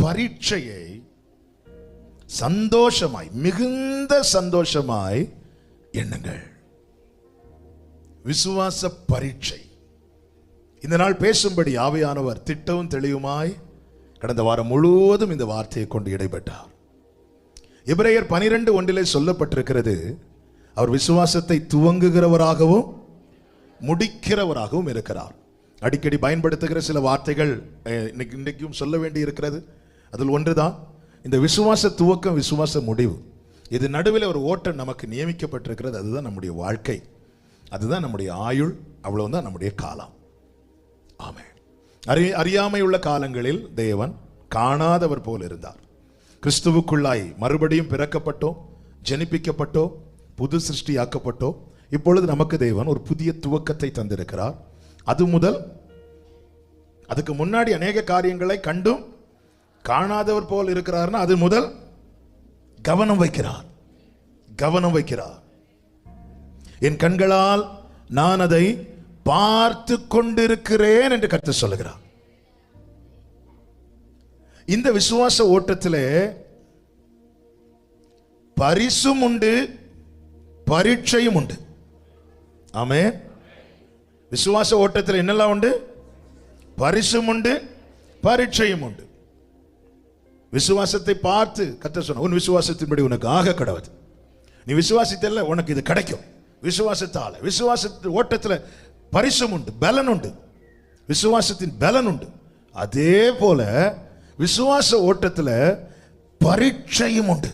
பரீட்சையை சந்தோஷமாய், மிகுந்த சந்தோஷமாய் எண்ணுங்கள். விசுவாச பரீட்சை. இந்த நாள் பேசும்படி ஆவியானவர் திட்டவும் தெளிவுமாய் கடந்த வாரம் முழுவதும் இந்த வார்த்தையை கொண்டு இடைப்பட்டார். எபிரேயர் 12:1 சொல்லப்பட்டிருக்கிறது, அவர் விசுவாசத்தை துவங்குகிறவராகவும் முடிக்கிறவராகவும் இருக்கிறார். அடிக்கடி பயன்படுத்துகிற சில வார்த்தைகள் இன்றைக்கும் சொல்ல வேண்டி இருக்கிறது. அதில் ஒன்றுதான் இந்த விசுவாச துவக்கம், விசுவாச முடிவு. இது நடுவில் ஒரு ஓட்டம் நமக்கு நியமிக்கப்பட்டிருக்கிறது. அதுதான் நம்முடைய வாழ்க்கை, அதுதான் நம்முடைய ஆயுள், அவ்வளவுதான் நம்முடைய காலம். ஆமென். அறியாமை உள்ள காலங்களில் தேவன் காணாதவர் போல் இருந்தார். கிறிஸ்துவுக்குள்ளாய் மறுபடியும் பிறக்கப்பட்டோம், ஜனிப்பிக்கப்பட்டோம், புது சிருஷ்டியாக்கப்பட்டோம். இப்பொழுது நமக்கு தேவன் ஒரு புதிய துவக்கத்தை தந்திருக்கிறார். அது முதல், அதுக்கு முன்னாடி அநேக காரியங்களை கண்டும் காணாதவர் போல் இருக்கிறார்னா அது முதல் கவனம் வைக்கிறார். கவனம் வைக்கிறார். என் கண்களால் நான் அதை பார்த்து கொண்டிருக்கிறேன் என்று கர்த்தர் சொல்லுகிறார். இந்த விசுவாச ஓட்டத்திலே பரிசும் உண்டு, பரீட்சையும் உண்டு. ஆமென். விசுவாச ஓட்டத்தில் என்னெல்லாம் உண்டு? பரிசும் உண்டு, பரீட்சையும் உண்டு. விசுவாசத்தை பார்த்து கர்த்தர் சொன்னார், உன் விசுவாசத்தின்படி உனக்கு ஆக கடவுது. நீ விசுவாசித்தல்ல, உனக்கு இது கிடைக்கும். விசுவாசத்தால, விசுவாச ஓட்டத்தில் பரிசும் உண்டு, பலன் உண்டு. விசுவாசத்தின் பலன் உண்டு. அதே போல விசுவாச ஓட்டத்தில் பரீட்சையும் உண்டு.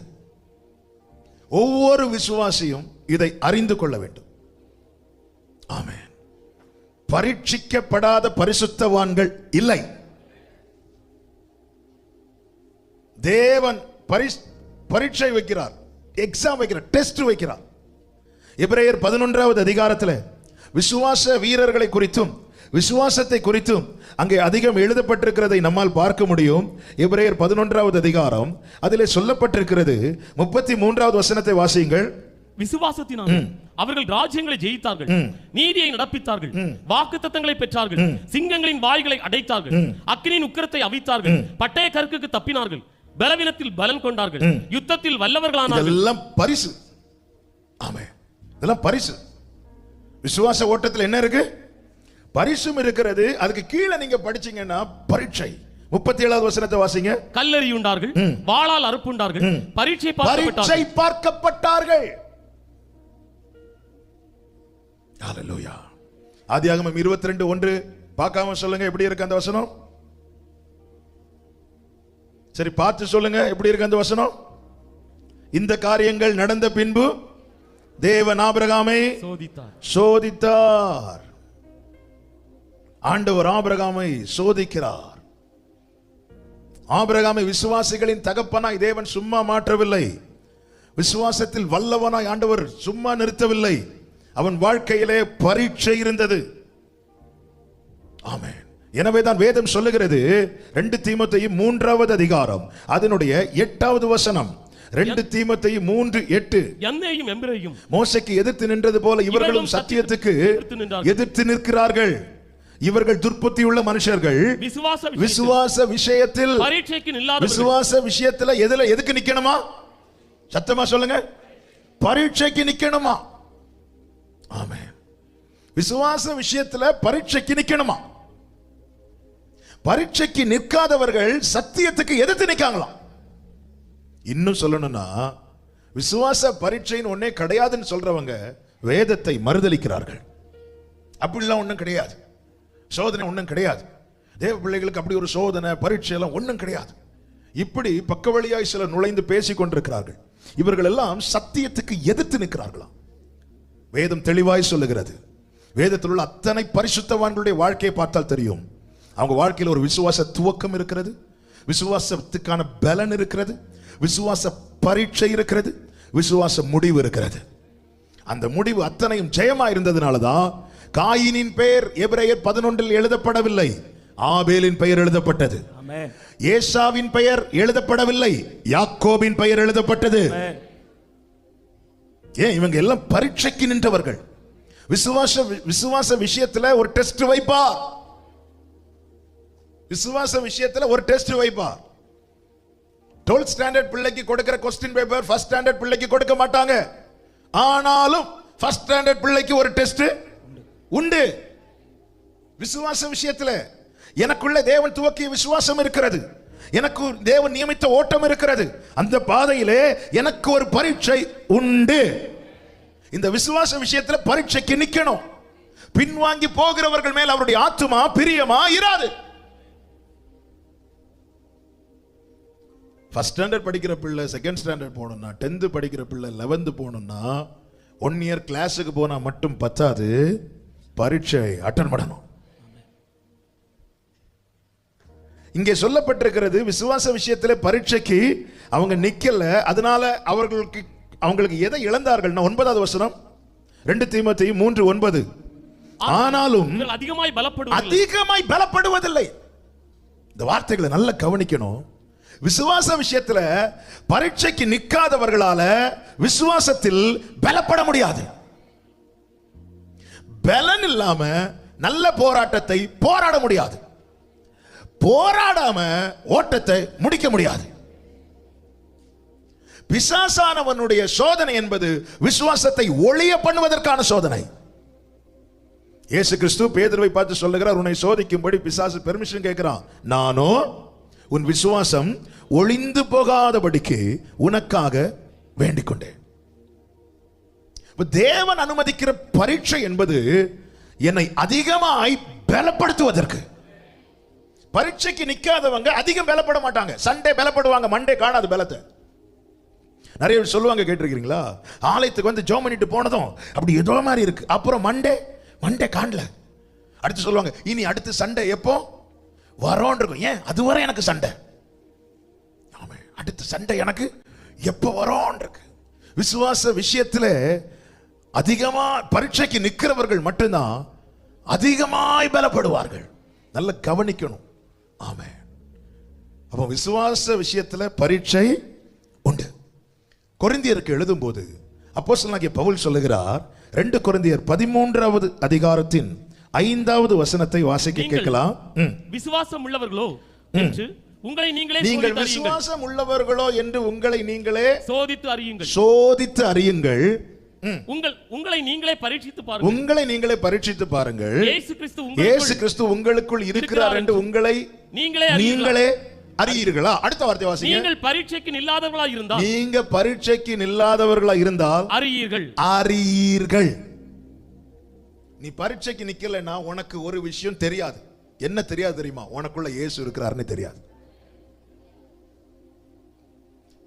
ஒவ்வொரு விசுவாசியும் இதை அறிந்து கொள்ள வேண்டும். ஆமென். பரீட்சிக்கப்படாத பரிசுத்தவான்கள் இல்லை. தேவன் பரீட்சை வைக்கிறார், எக்ஸாம் வைக்கிறார், டெஸ்ட் வைக்கிறார். எபிரேயர் 11வது அதிகாரத்தில் விசுவாச வீரர்களை குறித்தும் விசுவாசத்தை குறித்தும் அங்கே அதிகம் எழுதப்பட்டிருக்கிறதை நம்மால் பார்க்க முடியும். எபிரேயர் 11வது அதிகாரம், அதிலே சொல்லப்பட்டிருக்கிறது. 33வது வசனத்தை வாசியுங்கள். விசுவாசத்தினால் அவர்கள் ராஜ்யங்களை ஜெயித்தார்கள், நீதியை நடப்பித்தார்கள், வாக்குத்தத்தங்களை பெற்றார்கள், சிங்கங்களின் வாய்களை அடைத்தார்கள், அக்கினியின் உக்கிரத்தை அவித்தார்கள், பட்டய கருக்குக்கு தப்பினார்கள், பலவீனத்தில் பலன் கொண்டார்கள், யுத்தத்தில் வல்லவர்களானார்கள். இதெல்லாம் பரிசு. ஆமென். இதெல்லாம் பரிசு. விசுவாச ஓட்டத்தில் என்ன இருக்கு? பரிசும் இருக்கிறது. அதுக்கு கீழே நீங்க படிச்சீங்கன்னா பரீட்சை. 37வது வசனத்தை வாசிங்க. கல்லெறியுண்டார்கள், வாளால் அறுப்புண்டார்கள், பரீட்சை பார்க்கப்பட்டார்கள். ஹல்லேலூயா. ஆதியாகமம் 22:1 பார்க்காம சொல்லுங்க, எப்படி இருக்கு அந்த வசனம்? சரி, பார்த்து சொல்லுங்க, எப்படி இருக்கு அந்த வசனம்? இந்த காரியங்கள் நடந்த பின்பு தேவன் ஆபிரகாமை சோதித்தார். ஆண்டவர் ஆபிரகாமை சோதிக்கிறார். ஆபிரகாமை விசுவாசிகளின் தகப்பனாய் தேவன் சும்மா மாற்றவில்லை. விசுவாசத்தில் வல்லவனாய் ஆண்டவர் சும்மா நிறுத்தவில்லை. அவன் வாழ்க்கையிலே பரீட்சை இருந்தது. ஆமென். எனவேதான் வேதம் சொல்லுகிறது, 2 தீமோத்தேயு 3வது அதிகாரம் அதனுடைய 8வது வசனம். 2 தீமோத்தேயு 3:8. யன்னேயும் எம்பிரேயும் மோசேக்கு எதிர்த்து நின்றது போல இவர்களும் சத்தியத்துக்கு எதிர்த்து நிற்கிறார்கள். இவர்கள் துர்ப்புத்தியுள்ள மனுஷர்கள். விசுவாச விஷயத்தில் பரீட்சைக்கு நில்லாத. விசுவாச விஷயத்துல எதுக்கு நிக்கணுமா? சத்தமா சொல்லுங்க. பரீட்சைக்கு நிக்கணுமா? ஆமென். விசுவாச விஷயத்துல பரீட்சைக்கு நிக்கணுமா? பரீட்சைக்கு நிற்காதவர்கள் சத்தியத்துக்கு எதிர்த்து நிக்காங்களாம். இன்னும் சொல்லணும்னா, விசுவாச பரீட்சைன்னு ஒன்னே கிடையாதுன்னு சொல்றவங்க வேதத்தை மறுதலிக்கிறார்கள். அப்படிலாம் ஒன்றும் கிடையாது. சோதனை ஒன்றும் கிடையாது. தேவ பிள்ளைகளுக்கு அப்படி ஒரு சோதனை பரீட்சை எல்லாம் ஒன்றும் கிடையாது. இப்படி பக்க வழியாய் சிலர் நுழைந்து பேசிக் கொண்டிருக்கிறார்கள். இவர்கள் எல்லாம் சத்தியத்துக்கு எதிர்த்து நிற்கிறார்களாம். வேதம் தெளிவாய் சொல்லுகிறது. வேதத்தில் உள்ள அத்தனை பரிசுத்தவான்களுடைய வாழ்க்கையை பார்த்தால் தெரியும். அவங்க வாழ்க்கையில் ஒரு விசுவாச துவக்கம் இருக்கிறது, விசுவாசத்துக்கான பலன் இருக்கிறது, விசுவாச பரீட்சை இருக்கிறது, விசுவாச முடிவு இருக்கிறது. அந்த முடிவு அத்தனையும் ஜெயமா இருந்ததுனாலதான் காயினின் பெயர் எபிரேயர் 11 எழுதப்படவில்லை, ஆபேலின் பெயர் எழுதப்பட்டது. ஏசாவின் பெயர் எழுதப்படவில்லை, யாக்கோபின் பெயர் எழுதப்பட்டது. ஏன்? இவங்க எல்லாம் பரீட்சைக்கு நின்றவர்கள். விசுவாச விஷயத்துல ஒரு டெஸ்ட் வைப்பார். விசுவாச விஷயத்துல ஒரு டெஸ்ட் வைப்பார். 12th ஸ்டாண்டர்ட் பிள்ளைக்கு கொடுக்கிற கொஸ்டின் பேப்பர் ஃபர்ஸ்ட் ஸ்டாண்டர்ட் பிள்ளைக்கு கொடுக்க மாட்டாங்க. ஆனாலும் ஃபர்ஸ்ட் ஸ்டாண்டர்ட் பிள்ளைக்கு ஒரு டெஸ்ட் உண்டு. விசுவாச விஷயத்துல எனக்குள்ள தேவன் துவக்கிய விசுவாசம் இருக்கிறது, எனக்கு தேவன் நியமித்த ஓட்டம் இருக்கிறது. அந்த பாதையிலே எனக்கு ஒரு பரீட்சை உண்டு. இந்த விசுவாச விஷயத்துல பரீட்சைக்கு நிக்கணும். பின்வாங்கி போகிறவர்கள் மேல் அவருடைய ஆத்துமா பிரியமா இராது. ஃபர்ஸ்ட் ஸ்டாண்டர்ட் படிக்கிற பிள்ளை செகண்ட் ஸ்டாண்டர்ட் போகணும்னா, 10th படிக்கிற பிள்ளை 11th போகணும்னா 1 year கிளாஸுக்கு போனா மட்டும் பத்தாது, பரீட்சை அட்டன் பண்ணணும். இங்கே சொல்லப்பட்டிருக்கிறது விசுவாச விஷயத்தில் பரீட்சைக்கு அவங்க நிக்கல. அதனால அவங்களுக்கு எதை இழந்தார்கள்? 9வது வசனம் 2 தீமோத்தேயு 3:9. ஆனாலும் அதிகமாய் பலப்படுவதில்லை. இந்த வார்த்தைகளை நல்லா கவனிக்கணும். விசுவாச விஷயத்துல பரீட்சைக்கு நிக்காதவர்களால விசுவாசத்தில் பலப்பட முடியாது. பலன் இல்லாம நல்ல போராட்டத்தை போராட முடியாது. போராடாம ஓட்டத்தை முடிக்க முடியாது. பிசாசானவனுடைய சோதனை என்பது விசுவாசத்தை ஒளிய பண்ணுவதற்கான சோதனை. இயேசு கிறிஸ்து பேதுருவை பார்த்து சொல்லுகிறார், உன்னை சோதிக்கும்படி பிசாசு பெர்மிஷன் கேட்கிறான். நானோ உன் விசுவாசம் ஒளிந்து போகாதபடிக்கு உனக்காக வேண்டிக் கொண்டேன். தேவன் அனுமதிக்கிற பரீட்சை என்பது என்னை அதிகமாய் பலப்படுத்துவதற்கு. பரீட்சைக்கு நிக்காதவங்க அதிகம் பலப்பட மாட்டாங்க. சண்டே பலப்படுவாங்க, மண்டே காணாது பலத்தை. நிறைய பேர் சொல்லுவாங்க, கேட்டிருக்கீங்களா? ஆலயத்துக்கு வந்து ஜெபம் பண்ணிட்டு போனதும் அப்படி ஏதோ மாதிரி இருக்கு, அப்புறம் மண்டே காணல. அடுத்து சொல்லுவாங்க, இனி அடுத்து சண்டே எப்போ வரோன்னு இருக்கும். ஏன்? அதுவரை எனக்கு சண்டை, அடுத்த சண்டை எனக்கு எப்போ வரோன்னு இருக்கு. விசுவாச விஷயத்தில் அதிகமா பரீட்சைக்கு நிற்கிறவர்கள் மட்டும்தான் அதிகமாய் பலப்படுவார்கள். நல்ல கவனிக்கணும். ஆமென். அப்போ விசுவாச விஷயத்தில் பரீட்சை உண்டு. கொரிந்தியருக்கு எழுதும் போது அப்போஸ்தலனாகிய பவுல் சொல்லுகிறார், 2 கொரிந்தியர் 13வது அதிகாரத்தின் 5வது வசனத்தை வாசிக்க கேட்கலாம். விசுவாசம் உள்ளவர்களோ என்று உங்களை நீங்களே நீங்கள் விசுவாசம் உள்ளவர்களோ என்று உங்களை நீங்களே சோதித்து அறியுங்கள். உங்களை நீங்களே பரீட்சித்து பாருங்கள். இயேசு கிறிஸ்து உங்களுக்குள் இருக்கிறார் என்று உங்களை நீங்களே அறியீர்களா? அடுத்த வார்த்தை வாசிங்க. நீங்கள் பரீட்சைக்கு நில்லாதவர்களாய் இருந்தால் அறியீர்கள். நீ பரீட்சைக்கு நிக்கலன்னா உனக்கு ஒரு விஷயம் தெரியாது. என்ன தெரியாது தெரியுமா? உனக்குள்ள இயேசு இருக்கிறார்னு தெரியாது.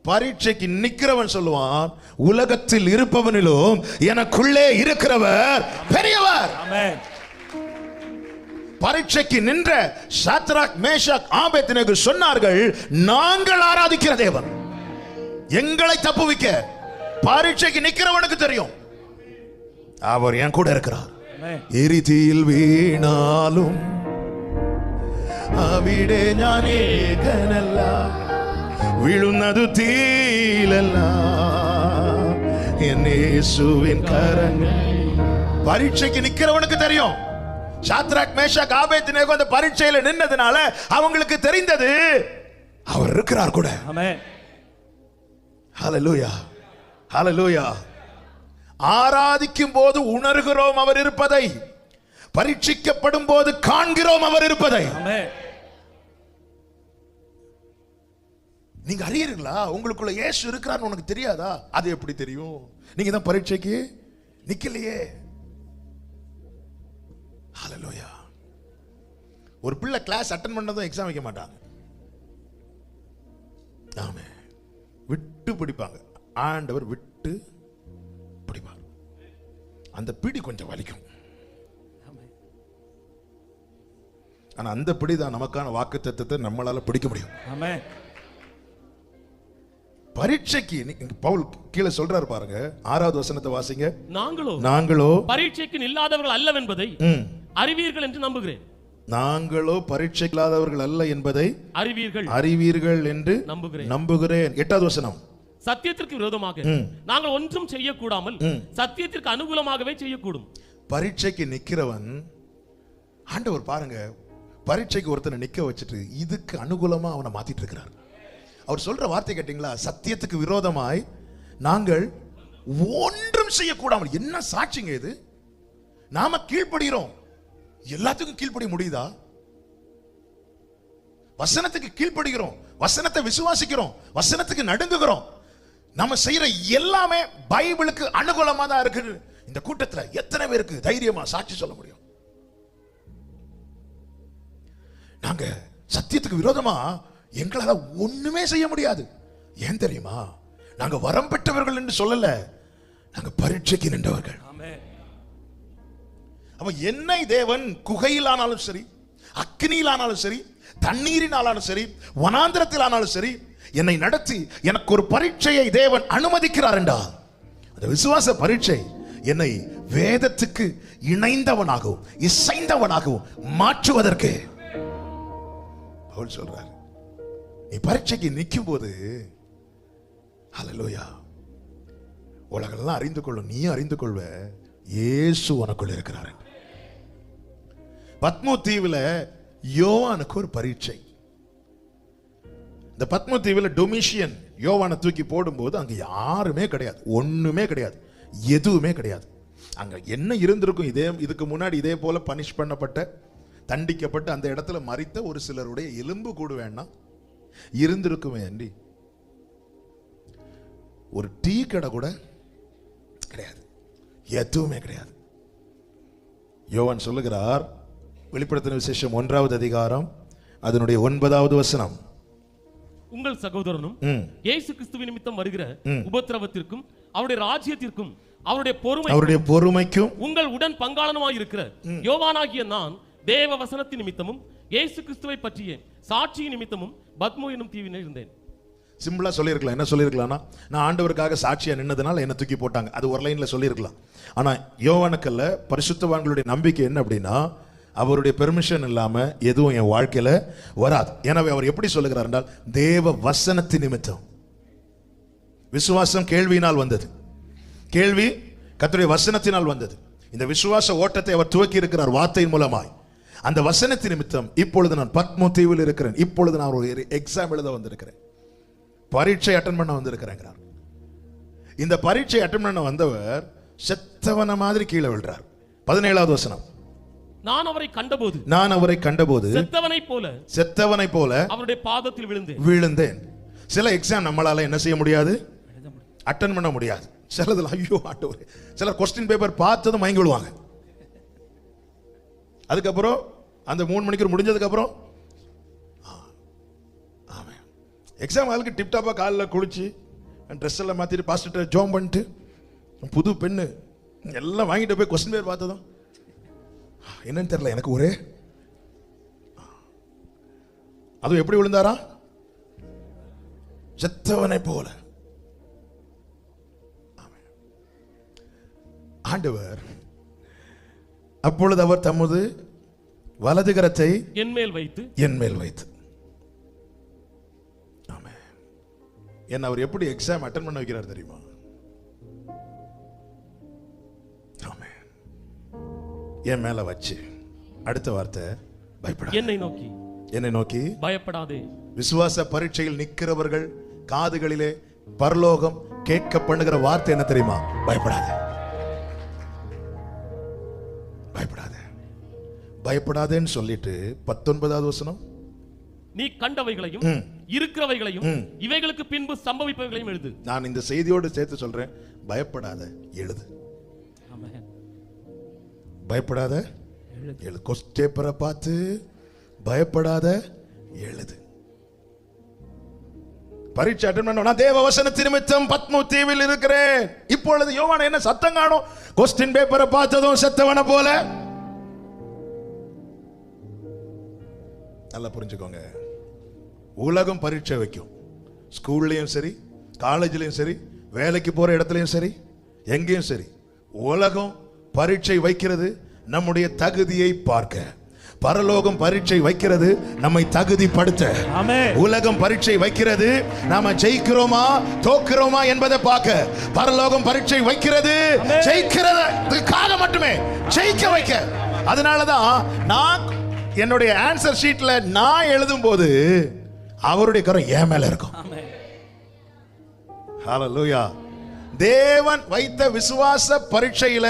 பரீட்சைக்கு நிக்கிறவன் சொல்லுவான், உலகத்தில் இருப்பவனிலும் எனக்குள்ளே இருக்கிறவர் பெரியவர். பரீட்சைக்கு நின்ற சாத்ராக், மேஷாக், ஆபேத்நேகோ சொன்னார்கள், நாங்கள் ஆராதிக்கிற தேவன் எங்களை தப்புவிக்க. பரீட்சைக்கு நிக்கிறவனுக்கு தெரியும் அவர் என் கூட இருக்கிறார். எரிதியில் வீணாலும் അവിടെ ഞാൻ ഏകനല്ല, വീഴുന്നതു തീയിലല്ല, എൻ യേശുവിൻ കരങ്ങൾ. பரீட்சைக்கு நிக்கிறவனுக்கு தெரியும். சாத்ராக், மேஷாக், ஆபேத்நேகோ அந்த பரீட்சையில நின்னதுனால அவங்களுக்கு தெரிந்தது அவர் இருக்கிறார் கூட. ஆமென். ஹல்லேலூயா, ஹல்லேலூயா. ஆராதிக்கும் போது உணர்கிறோம் அவர் இருப்பதை, பரீட்சிக்கப்படும் போது காண்கிறோம் அவர் இருப்பதை. நீங்க அறியீர்களா? உங்களுக்குள்ள இயேசு இருக்கிறார்னு உனக்கு தெரியாதா? அது எப்படி தெரியும்? நீங்க தான் பரீட்சைக்கு நிக்கலையே. ஹல்லேலூயா. ஒரு பிள்ளை கிளாஸ் அட்டெண்ட் பண்ணதும் எக்ஸாம் வைக்க மாட்டாங்க. ஆமென். விட்டு பிடிப்பாங்க. ஆண்டவர் விட்டு பிடிப்பார். அந்த பிடி கொஞ்சம் வலிக்கும். ஆனா அந்த பிடி தான் நமக்கான வாக்குத்தத்தத்தை நம்மளால பிடிக்க முடியும். ஆமென். பரீட்சைக்கு பவுல் கீழே சொல்றாரு பாருங்க, 6வது வசனத்தை வாசிங்க. நாங்களோ பரீட்சைக்கு நில்லாதவர்கள் அல்லவென்பதை அறிவீர்கள் என்று நம்புகிறேன். நாங்களோ பரீட்சைக்கு இல்லாதவர்கள் அல்ல என்பதை அறிவீர்கள் என்று நம்புகிறேன். 8வது வசனம். சத்தியத்திற்கு விரோதமாக நாங்கள் ஒன்றும் செய்யக்கூடாமல் சத்தியத்திற்கு அனுகூலமாகவே செய்யக்கூடும். பரீட்சைக்கு நிக்கிறவன் ஆண்டவர் பாருங்க, பரீட்சைக்கு ஒருத்தனை நிக்க வச்சுட்டு இதுக்கு அனுகூலமா அவனை மாத்திட்டு இருக்கிறார். அவர் சொல்ற வார்த்தை கேட்டீங்களா? சத்தியத்துக்கு விரோதமாய் நாங்கள் ஒன்றும் செய்யக்கூடாமல். என்ன சாட்சிங்க இது? நாம கீழ்ப்படுகிறோம், எல்லாத்துக்கும் கீழ்ப்படிய முடியுதா? வசனத்துக்கு கீழ்ப்படுகிறோம், வசனத்தை விசுவாசிக்கிறோம், வசனத்துக்கு நடுங்குகிறோம். நம்ம செய்யற எல்லாமே பைபிளுக்கு அனுகூலமா தான் இருக்கு. இந்த கூட்டத்துல எத்தனை பேருக்கு தைரியமா சாட்சி சொல்ல முடியும்? நாங்க சத்தியத்துக்கு விரோதமா எங்களால ஒண்ணுமே செய்ய முடியாது. ஏன் தெரியுமா? நாங்க வரம் பெற்றவர்கள் என்று சொல்லல, நாங்க பரீட்சைக்கு நின்றவர்கள். அப்ப என்னை தேவன் குகையிலானாலும் சரி, அக்னியிலானாலும் சரி, தண்ணீரினாலும் சரி, வனாந்திரத்தில் ஆனாலும் சரி, என்னை நடத்தி எனக்கு ஒரு பரீட்சையை தேவன் அனுமதிக்கிறார் என்றால் அந்த விசுவாச பரீட்சை என்னை வேதத்துக்கு இணைந்தவனாகவும் இசைந்தவனாகவும் மாற்றுவதற்கு பவுல் சொல்றார். நீ பரீட்சைக்கு நிற்கும் போது ஹல்லேலூயா, உலகெல்லாம் அறிந்து கொள்ளும், நீ அறிந்து கொள்வ, இயேசு உனக்குள்ள இருக்கிறார். பத்மோ தீவுல யோவானுக்கு ஒரு பரீட்சை. இந்த பத்மோ தீவுல டொமிஷியன் யோவானை தூக்கி போடும்போது அங்க யாருமே கிடையாது, ஒண்ணுமே கிடையாது, எதுவுமே கிடையாது. அங்க என்ன இருந்திருக்கும்? இதுக்கு முன்னாடி இதே போல பனிஷ் பண்ணப்பட்ட, தண்டிக்கப்பட்ட, அந்த இடத்துல மரித்த ஒரு சிலருடைய எலும்பு கூட வேணா இருந்திருக்குமே அண்டி ஒரு டீ கடை கூட கிடையாது, எதுவுமே கிடையாது. யோவான் சொல்லுகிறார், வெளிப்படுத்தின விசேஷம் 1வது அதிகாரம் அதனுடைய 9வது வசனம், உங்கள் சகோதரனும் இயேசு கிறிஸ்துவின் நிமித்தம் வருகிற உபத்திரவத்திற்கும் அவருடைய ராஜ்யத்திற்கும் அவருடைய பொறுமைக்கும் உங்கள் உடன் பங்காளனுமாய் இருக்கிற யோவானாகிய நான் தேவ வசனத்தின் நிமித்தமும் இயேசு கிறிஸ்துவை பற்றிய சாட்சியின் நிமித்தமும் பத்மோ என்னும் தீவிலே இருந்தேன். சிம்பிளா சொல்லியிருக்கலாம். என்ன சொல்லியிருக்கலாம்னா, நான் ஆண்டவருக்காக சாட்சியா நின்னதுனால என்ன தூக்கி போட்டாங்க, அது ஒரு லைன்ல சொல்லியிருக்கலாம். ஆனா யோவானுக்கல்ல பரிசுத்தவான்களுடைய நம்பிக்கை என்ன அப்படின்னா, அவருடைய பெர்மிஷன் இல்லாம எதுவும் என் வாழ்க்கையில வராது. எனவே அவர் எப்படி சொல்லுகிறார் என்றால், தேவ வசனத்தின் நிமித்தம். விசுவாசம் கேள்வியினால் வந்தது, கேள்வி கர்த்தருடைய வசனத்தினால் வந்தது. இந்த விசுவாச ஓட்டத்தை அவர் துவக்கி இருக்கிறார் வார்த்தையின் மூலமாய். அந்த வசனத்தின் நிமித்தம் இப்பொழுது நான் பத்மோ தீவில் இருக்கிறேன், இப்பொழுது நான் ஒரு எக்ஸாம் எழுத வந்திருக்கிறேன், பரீட்சை அட்டன் பண்ண வந்திருக்கிறேன். இந்த பரீட்சை அட்டன் பண்ண வந்தவர் செத்தவன மாதிரி கீழே விழுறார். 17வது வசனம், நான் அவரை கண்டபோது செத்தவனை போல அவருடைய பாதத்தில் விழுந்தேன். சில எக்ஸாம் நம்மளால என்ன செய்ய முடியாது, அட்டன் பண்ண முடியாது. சிலதுல ஐயோ ஆண்டவரே, சிலர் கொஸ்டின் பேப்பர் பார்த்ததும் மயங்கி விடுவாங்க. அதுக்கப்புறம் அந்த 3 மணிக்கு முடிஞ்சதுக்கு அப்புறம் எக்ஸாம் ஹாலுக்கு டிப்டாப்பா காலில் குளிச்சு ட்ரெஸ் எல்லாம் மாத்திட்டு பாஸ்டர் ஜோம் பண்ணிட்டு புது பெண்ணு எல்லாம் வாங்கிட்டு போய் கொஸ்டின் பேப்பர் பார்த்ததும் என்னன்னு தெரியல, எனக்கு ஒரே, அதுவும் எப்படி விழுந்தாரா, செத்தவனை போல. ஆண்டவர் அப்பொழுது அவர் தமது வலது கரத்தை என் மேல் வைத்து என்ன அவர் எப்படி எக்ஸாம் அட்டன் பண்ண வைக்கிறார் தெரியுமா? என் மேல வச்சு அடுத்த வார்த்தை பயப்படாதே, என்னை நோக்கி பயப்படாதே. விசுவாச பரீட்சையில் நிற்கிறவர்கள் காதுகளிலே பரலோகம் கேட்க பண்ணுகிற வார்த்தை என்ன தெரியுமா? பயப்படாதே, பயப்படாதே, பயப்படாதேன்னு சொல்லிட்டு 19வது வசனம், நீ கண்டவைகளையும் இருக்கிறவைகளையும் இவைகளுக்கு பின்பு சம்பவிப்பவைகளையும் எழுது. நான் இந்த செய்தியோடு சேர்த்து சொல்றேன், பயப்படாத எழுது, பயப்படாத எழுது. கொஸ்டேப்பரை பார்த்து பயப்படாத எழுது. பரீட்சை அட்டெண்ட் பண்ண, நான் தேவ வசனத்தின் நிமித்தம் பத்மோ தீவில் இருக்கிறேன். இப்பொழுது யோவான் என்ன சத்தம் காணும்? கொஸ்டின் பேப்பரை பார்த்ததும் செத்தவன போல. நல்லா புரிஞ்சுக்கோங்க, உலகம் பரீட்சை வைக்கும். ஸ்கூல்லையும் சரி, காலேஜ்லையும் சரி, வேலைக்கு போற இடத்துலையும் சரி, எங்கேயும் சரி, உலகம் பரீட்சை வைக்கிறது நம்முடைய தகுதியை பார்க்க. பரலோகம் பரீட்சை வைக்கிறது நம்மை தகுதிப்படுத்த. உலகம் பரீட்சை வைக்கிறது நாம ஜெயிக்கிறோமா தோக்கிறோமா என்பதை பார்க்க. பரலோகம் பரீட்சை வைக்கிறது ஜெயிக்கிறதுக்காக மட்டுமே, ஜெயிக்க வைக்க. அதனாலதான் நான் என்னுடைய ஆன்சர் ஷீட்ல நான் எழுதும் போது அவருடைய கரம் என் மேல இருக்கும். ஹalleluya. தேவன் வைத்த விசுவாச பரீட்சையில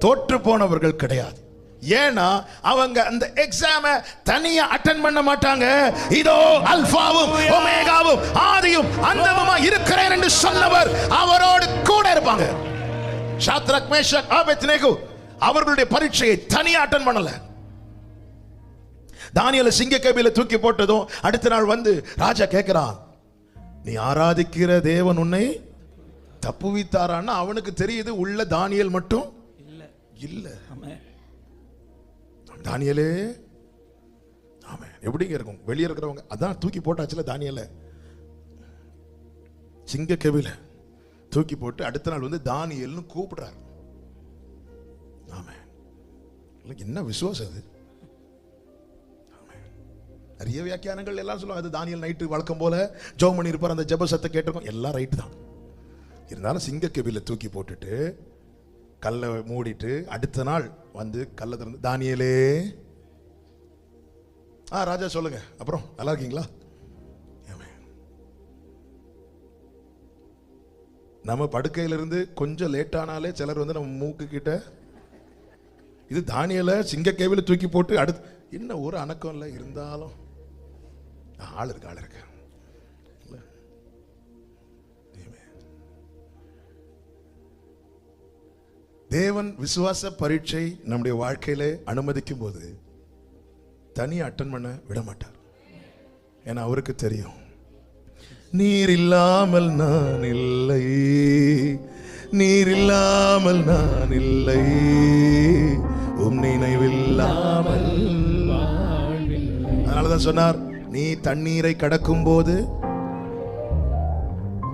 தோற்று போனவர்கள் கிடையாது. ஏன்னா அவங்க அந்த எக்ஸாம தனியா அட்டெண்ட் பண்ண மாட்டாங்க. இதோ அல்பாவும் ஒமேகாவும் ஆதியும் அந்தமுமா இருக்கிறேன் என்று சொன்னவர் அவரோடு கூட இருப்பாங்க. ஷாத்ரக், மேஷக், ஆபேத்நேகோ அவர்களுடைய பரீட்சையை தனியா அட்டெண்ட் பண்ணல. தானியேலை சிங்கக்கேபில தூக்கி போட்டதும் அடுத்த நாள் வந்து ராஜா கேட்கிறான், நீ ஆராதிக்கிற தேவன் உன்னை தப்புவித்தாரான்னு அவனுக்கு தெரியுது. உள்ள தானியேல் மட்டும் இல்ல. தானியேலே, ஆமென். எப்படிங்க இருக்கும் வெளியே இருக்கிறவங்க? அதான் தூக்கி போட்டாச்சுல தானியேலை சிங்கக்கேபில தூக்கி போட்டு அடுத்த நாள் வந்து தானியேல்னு கூப்பிடுறாரு. ஆமென். என்ன விசுவாசம் அது? நிறைய வியாக்கியானங்கள் எல்லாம் சொல்லுவாங்க அது தானியேல் நைட்டு வழக்கம் போல ஜெபம் பண்ணி இருப்பார், அந்த ஜெப சத்தம் கேட்டிருக்கோம், எல்லாம் ரைட்டு தான். இருந்தாலும் சிங்கக்கேபில தூக்கி போட்டுட்டு கல்லை மூடிட்டு அடுத்த நாள் வந்து கல்லை திறந்து, தானியேலே, ராஜா சொல்லுங்க, அப்புறம் நல்லா இருக்கீங்களா? நம்ம படுக்கையிலிருந்து கொஞ்சம் லேட் ஆனாலே சிலர் வந்து நம்ம மூக்கு கிட்ட, இது தானியேலை சிங்கக்கேபில தூக்கி போட்டு அடுத்து என்ன ஒரு அணக்கம் இல்லை, இருந்தாலும் ஆள் இருக்கு. தேவன் விசுவாச பரீட்சை நம்முடைய வாழ்க்கையில அனுமதிக்கும் போது தனியா அட்டன் பண்ண விட மாட்டார். ஏன்னா அவருக்கு தெரியும், நீர் இல்லாமல் நான் இல்லை, நீர் இல்லாமல் நான் இல்லை, உம் நினைவில்லாமல். அதனாலதான் சொன்னார், நீ தண்ணீரை கடக்கும் போது,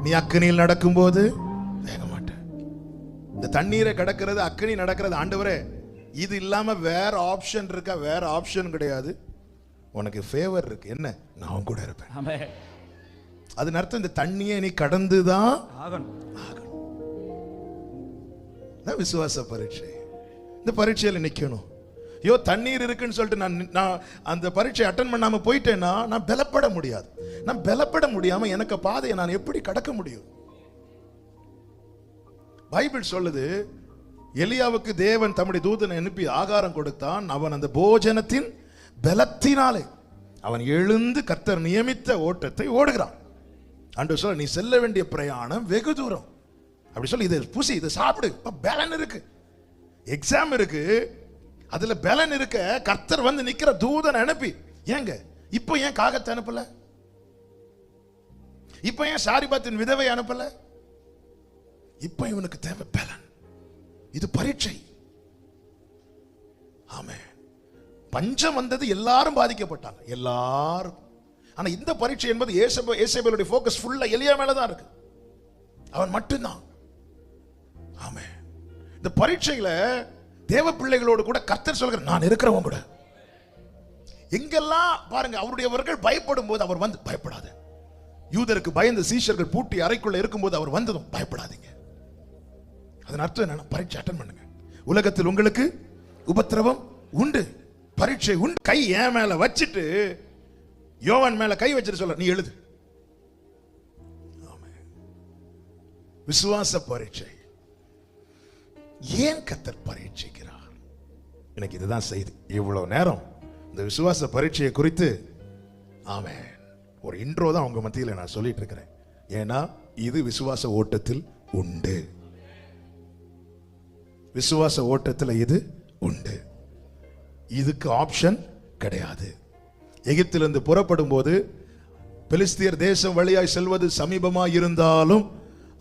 நீ அக்கினியில் நடக்கும் போது வேக மாட்ட. இந்த தண்ணீரை கடக்கிறது, அக்கினி நடக்கிறது, ஆண்டவரே இது இல்லாம வேற ஆப்ஷன் இருக்கா? வேற ஆப்ஷன் கிடையாது. உனக்கு ஃபேவர் இருக்கு, என்ன? நான் கூட இருப்பேன். அது அர்த்தம் இந்த தண்ணியை நீ கடந்துதான் ஆகணும். விசுவாச பரீட்சை. இந்த பரீட்சையில நிக்கணும். ஐயோ தண்ணீர் இருக்குன்னு சொல்லிட்டு நான் அந்த பரீட்சை அட்டன் பண்ணாம போயிட்டேன்னா நான் பலப்பட முடியாது. நான் பலப்பட முடியாம எனக்கு பாதையை நான் எப்படி கடக்க முடியும்? பைபிள் சொல்லுது, எலியாவுக்கு தேவன் தம்முடைய தூதனை அனுப்பி ஆகாரம் கொடுத்தான். அவன் அந்த போஜனத்தின் பலத்தினாலே அவன் எழுந்து கர்த்தர் நியமித்த ஓட்டத்தை ஓடுகிறான். ஆண்டவர் சொல்ல, நீ செல்ல வேண்டிய பிரயாணம் வெகு தூரம். அப்படி சொல்லி இதை புசி, இதை சாப்பிடு, பலன் இருக்கு. எக்ஸாம் இருக்கு, அதுல பலன் இருக்க கர்த்தர் வந்து நிக்கிற தூதனை அனுப்பி, ஏங்க இப்போ ஏன் காகத்தை அனுப்பல? இப்போ ஏன் சாரிபாத்தின் விதவை அனுப்பல? இப்போ இவனுக்கு தேவை பலன். இது பரீட்சை. ஆமே, பஞ்சம் வந்தது, எல்லாரும் பாதிக்கப்பட்டாங்க, எல்லாரும். ஆனா இந்த பரீட்சை என்பது ஏசேபேலுடைய ஃபோக்கஸ் ஃபுல்லா எலியா மேல தான் இருக்கு. அவன் மட்டும்தான். ஆமே, இந்த பரீட்சையில தேவ பிள்ளைகளோடு கூட கர்த்தர் சொல்கிறார், நான் இருக்கிறவங்க கூட. எங்கெல்லாம் பாருங்க, அவருடையவர்கள் பயப்படும் போது அவர் வந்து பயப்படாது. யூதருக்கு பயந்த சீஷர்கள் பூட்டி அறைக்குள்ள இருக்கும்போது அவர் வந்ததும் பயப்படாதீங்க. அதன் அர்த்தம் என்னன்னா, பரீட்சை அட்டன் பண்ணுங்க. உலகத்தில் உங்களுக்கு உபத்திரவம் உண்டு, பரீட்சை உண்டு. கை என் மேல வச்சுட்டு யோவான் மேல கை வச்சுட்டு சொல்ல, நீ எழுது. விசுவாச பரீட்சை. ஏன் கர்த்தர் பரீட்சிக்கிறார்? எனக்கு இதுதான் செய்தி. இவ்வளவு நேரம் இந்த விசுவாச பரீட்சையை குறித்து ஆமென் ஒரு இன்ட்ரோ தான் உங்க மத்தியில் நான் சொல்லிட்டு இருக்கிறேன். ஏன்னா இது விசுவாச ஓட்டத்தில் உண்டு. விசுவாச ஓட்டத்தில் இது உண்டு. இதுக்கு ஆப்ஷன் கிடையாது. எகிப்திலிருந்து புறப்படும் போது பெலிஸ்தியர் தேசம் வழியாய் செல்வது சமீபமாய் இருந்தாலும்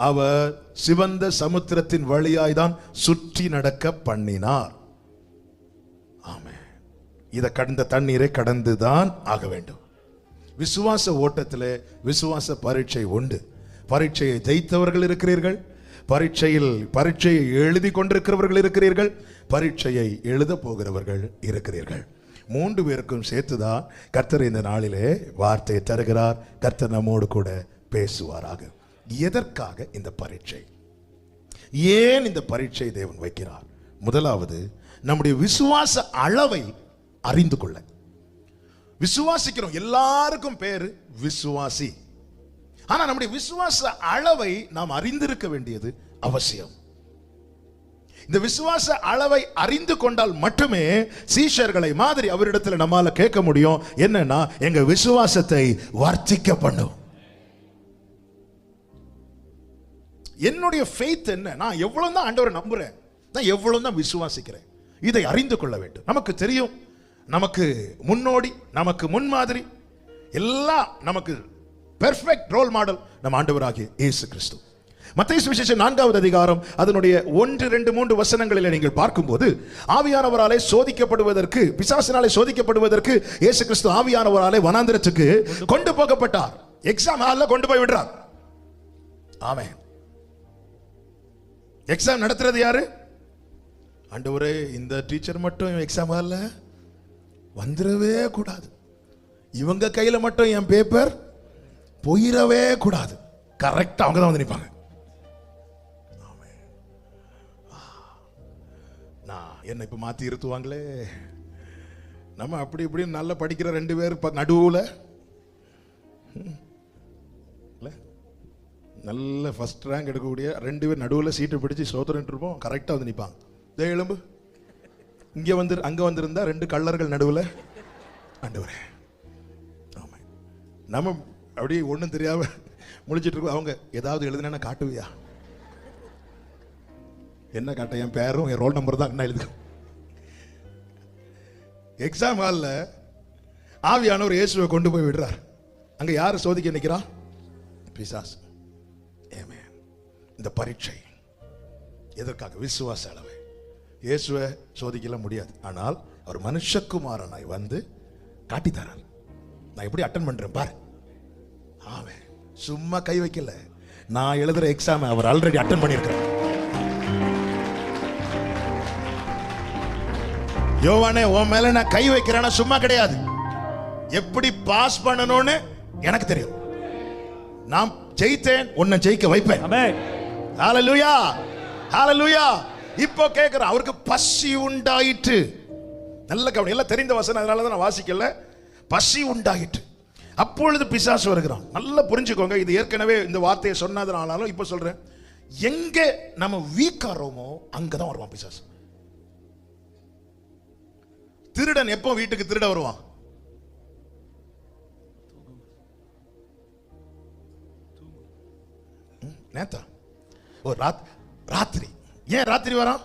அவர் சிவந்த சமுத்திரத்தின் வழியாய் தான் சுற்றி நடக்க பண்ணினார். ஆமென். இதை கடந்த தண்ணீரை கடந்துதான் ஆக வேண்டும். விசுவாச ஓட்டத்தில் விசுவாச பரீட்சை உண்டு. பரீட்சையை ஜெயித்தவர்கள் இருக்கிறீர்கள், பரீட்சையை எழுதி கொண்டிருக்கிறவர்கள் இருக்கிறீர்கள், பரீட்சையை எழுத போகிறவர்கள் இருக்கிறீர்கள். 3 பேருக்கும் சேர்த்துதான் கர்த்தர் இந்த நாளிலே வார்த்தையை தருகிறார். கர்த்தர் நம்மோடு கூட பேசுவாராக. எதற்காக இந்த பரீட்சை? ஏன் இந்த பரீட்சை தேவன் வைக்கிறார்? முதலாவது, நம்முடைய விசுவாச அளவை அறிந்து கொள்ள. விசுவாசிக்கிறோம், எல்லாருக்கும் பேரு விசுவாசி. ஆனா நம்முடைய விசுவாச அளவை நாம் அறிந்திருக்க வேண்டியது அவசியம். இந்த விசுவாச அளவை அறிந்து கொண்டால் மட்டுமே சீஷர்களை மாதிரி அவரிடத்தில் நம்மால கேட்க முடியும். என்னன்னா, எங்க விசுவாசத்தை வர்த்திக்க பண்ணும். என்னுடைய ஃபெய்த் என்ன, நான் எவ்வளவு தான் ஆண்டவரை நம்புறேன், நான் எவ்வளவு தான் விசுவாசிக்கிறேன், இதை அறிந்து கொள்ள வேண்டும். நமக்கு தெரியும், நமக்கு முன்னோடி, நமக்கு முன்மாதிரி, எல்லாம் நமக்கு பெர்ஃபெக்ட் ரோல் மாடல் நம்ம ஆண்டவராகிய இயேசு கிறிஸ்து. மத்தேயு சுவிசேஷம் 4வது அதிகாரம் அதனுடைய 1, 2, 3 வசனங்களில் நீங்கள் பார்க்கும்போது, ஆவியானவராலே சோதிக்கப்படுவதற்கு, பிசாசினாலே சோதிக்கப்படுவதற்கு இயேசு கிறிஸ்து ஆவியானவராலே வனாந்திரத்துக்கு கொண்டு போகப்பட்டார். எக்ஸாம் ஹால்ல கொண்டு போய் விடுறார். ஆமென். எக்ஸாம் நடத்துறது யாரு? ஆண்டவரே, இந்த டீச்சர் மட்டும் எக்ஸாம் ஹால்ல வந்துடவே கூடாது, இவங்க கையில மட்டும் என் பேப்பர் போயிடவே கூடாது. கரெக்டா அவங்க தான் வந்து நிற்பாங்க. நான் என்ன இப்ப மாத்தி இருத்துவாங்களே, நம்ம அப்படி இப்படி நல்லா படிக்கிற 2 பேர் நடுவுல நல்ல ஃபர்ஸ்ட் ரேங்க் எடுக்கக்கூடிய 2 பேர் நடுவில் சீட்டை பிடிச்சி சோதரன் இருப்போம். கரெக்டாக வந்து நிற்பாங்க. தே எலும்பு இங்கே வந்து அங்கே வந்திருந்தா 2 கள்ளர்கள் நடுவில். ஆண்டவரே, ஆமாம், நம்ம அப்படியே ஒன்றும் தெரியாம முழிச்சிட்டு இருக்கோம். அவங்க ஏதாவது எழுதுனா காட்டுவியா? என்ன காட்ட? என் பேரும் என் ரோல் நம்பர் தான் என்ன எழுது. எக்ஸாம் ஹாலில் ஆவியானவர் இயேசுவை கொண்டு போய் விடுறார். அங்கே யார் சோதிக்க நிற்கிறான்? பிசாசு. இந்த பரீட்சை எதற்காக? விசுவாச அளவை. இயேசுவை சோதிக்கல முடியாது, ஆனால் அவர் மனுஷகுமாரனாய் வந்து காட்டி தரார். நான் எப்படி அட்டன் பண்றேன் பாரு. ஆமென். சும்மா கை வைக்கல, நான் எழுதுற எக்ஸாம் அவர் ஆல்ரெடி அட்டன் பண்ணியிருக்கிறார். யோவானே, உன் மேல நான் கை வைக்கிறேன்னா சும்மா கிடையாது. எப்படி பாஸ் பண்ணணும்னு எனக்கு தெரியும். நான் ஜெயித்தேன், உன்னை ஜெயிக்க வைப்பேன். ஆமென். ஹalleluya, ஹalleluya. இப்போ கேக்குறேன், அவருக்கு பசி உண்டாயிற்று. நல்ல கவனம், எல்லாம் தெரிந்த வசனம், அதனால தான் நான் வாசிக்கல. பசி உண்டாயிற்று. அப்பொழுது பிசாசு வருகிறான். நல்லா புரிஞ்சுக்கோங்க, இது ஏற்கனவே இந்த வார்த்தையை சொன்னதுனாலும் இப்போ சொல்றேன். எங்க நம்ம வீக்காரோமோ அங்கதான் வருவான் பிசாசு. திருடன் எப்போ வீட்டுக்கு திருட வருவான்? நேத்தா ராத்திரி. ஏன் ராத்திரி வரான்?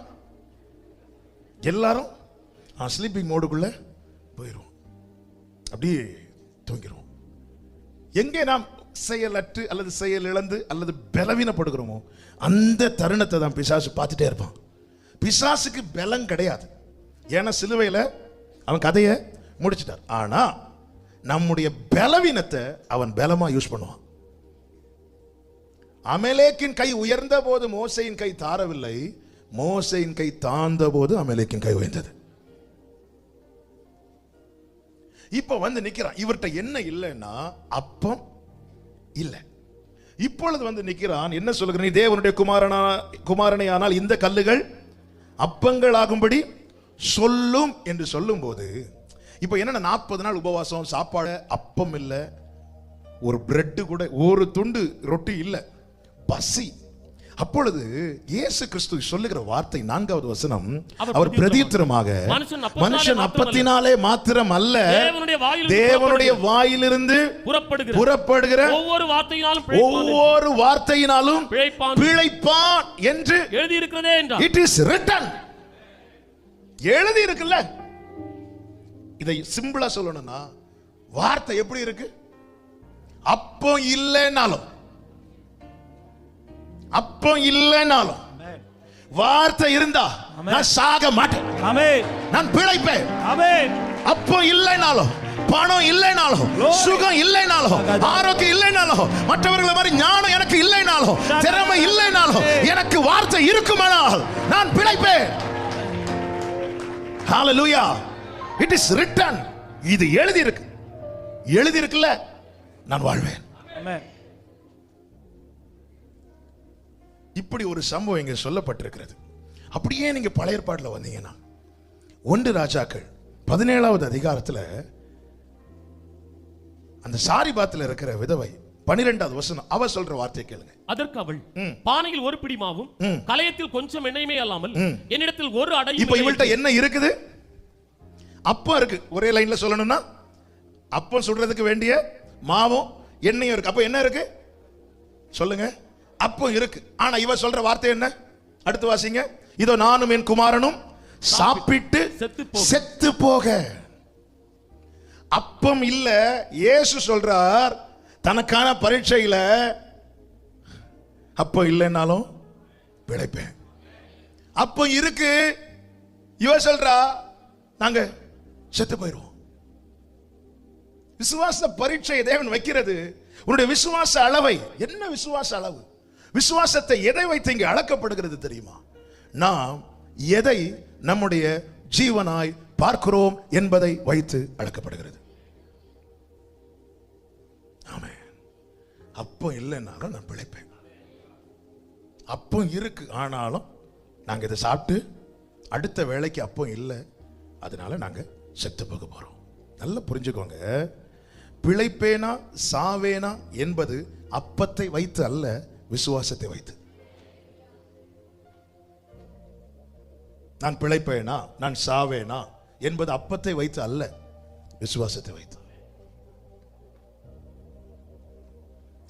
எல்லாரும் ஸ்லீப்பிங் மோடுக்குள்ள போயிரும், அப்படியே தூங்கிரும். எங்கே நாம் செயலற்று அல்லது செயல் இழந்து அல்லது பலவீனப்படுகிறோமோ அந்த தருணத்தை தான் பிசாசு பார்த்துட்டே இருப்பான். பிசாசுக்கு பலம் கிடையாது, ஏன்னா சிலுவையில் அவன் கதையை முடிச்சிட்டார். ஆனா நம்முடைய பலவீனத்தை அவன் பலமா யூஸ் பண்ணுவான். அமலேக்கின் கை உயர்ந்த போது மோசையின் கை தாரவில்லை, மோசையின் கை தாழ்ந்த போது அமலேக்கின் கை உயர்ந்தது. இப்ப வந்து நிக்கிறான். இவர்கிட்ட என்ன இல்லைன்னா அப்பம் இல்லை. இப்பொழுது வந்து நிக்கிறான். என்ன சொல்லுகிற? நீ தேவனுடைய குமாரனை ஆனால் இந்த கல்லுகள் அப்பங்கள் ஆகும்படி சொல்லும் என்று சொல்லும் போது, இப்ப என்ன 40 நாள் உபவாசம், சாப்பாடு, அப்பம் இல்லை, ஒரு பிரெட் கூட, ஒரு துண்டு ரொட்டி இல்லை, பசி. அப்பொழுது இயேசு கிறிஸ்து சொல்லுகிற வார்த்தை 4வது வசனம், அவர் பிரதியுத்தரமாக, மனுஷன் அப்பத்தினாலே மாத்திரம் அல்ல, தேவனுடைய வாயிலிருந்து புறப்படுகிற ஒவ்வொரு வார்த்தையினாலும் பிழைப்பான் என்று எழுதியிருக்கிறதே என்றார். It is return. எழுதி இருக்குல்ல. இதை சிம்பிளா சொல்லணும்னா, வார்த்தை எப்படி இருக்கு? அப்போ இல்லைனாலும் வார்த்தை இருந்தா நான் சாக மாட்டேன், நான் பிழைப்பேன். அப்போ இல்லைனாலும், பணம் இல்லைனாலும், சுகம் இல்லைனாலும், ஆரோக்கியம் இல்லைனாலும், மற்றவர்களை மாதிரி ஞானம் எனக்கு இல்லைனாலும், திறமை இல்லைனாலும், எனக்கு வார்த்தை இருக்குமானால் நான் பிழைப்பேன். ஹalleluya. It is written. இது எழுதி இருக்குல்ல, நான் வாழ்வேன். இப்படி ஒரு சம்பவம் இங்க சொல்லப்பட்டிருக்கிறது. அப்படியே நீங்க பழைய ஏற்பாட்டில் வந்தீங்கன்னா 1 ராஜாக்கள் 17வது அதிகாரத்தில் அந்த சாரிபாத்தில் இருக்கிற விதவை 12வது வசனம் அவ சொல்ற வார்த்தையை கேளுங்க. அதற்கு அவள், பானையில் ஒரு பிடி மாவும் கலயத்தில் கொஞ்சம் எண்ணெயுமே அல்லாமல் என்னிடத்தில் ஒரு அடையும். இப்ப இவள்கிட்ட என்ன இருக்குது? அப்பம் இருக்கு. ஒரே லைன்ல சொல்லணும்னா அப்பம் சுடுறதுக்கு வேண்டிய மாவும் எண்ணெயும் இருக்கு. அப்ப என்ன இருக்கு சொல்லுங்க? அப்பம் இருக்கு. ஆனா இவ சொல்ற வார்த்தை என்ன? அடுத்து வாசிங்க. இதோ நானும் என் குமாரனும் சாப்பிட்டு செத்து போக. அப்பம் இல்ல. இயேசு சொல்றார் தனக்கான பரீட்சையில அப்பம் இல்லைன்னாலும் பிழைப்பேன். அப்பம் இருக்கு. இவ சொல்றா நாங்க செத்து போயிடுவோம். விசுவாச பரீட்சை தேவன் வைக்கிறது. உன்னுடைய விசுவாச அளவை என்ன? விசுவாச அளவு, விசுவாசத்தை எதை வைத்து இங்கே அளக்கப்படுகிறது தெரியுமா? நாம் எதை நம்முடைய ஜீவனாய் பார்க்கிறோம் என்பதை வைத்து அளக்கப்படுகிறது. ஆமென். அப்பம் இல்லைன்னாலும் நான் பிழைப்பேன். அப்பம் இருக்கு, ஆனாலும் நாங்க இதை சாப்பிட்டு அடுத்த வேளைக்கு அப்பம் இல்லை, அதனால நாங்க செத்து போக போறோம். நல்லா புரிஞ்சுக்கோங்க. பிழைப்பேனா சாவேனா என்பது அப்பத்தை வைத்து அல்ல, விசுவாசத்தை வைத்து. நான் பிழைப்பேனா நான் சாவேனா என்பது அப்பத்தை வைத்து அல்ல, விசுவாசத்தை வைத்து.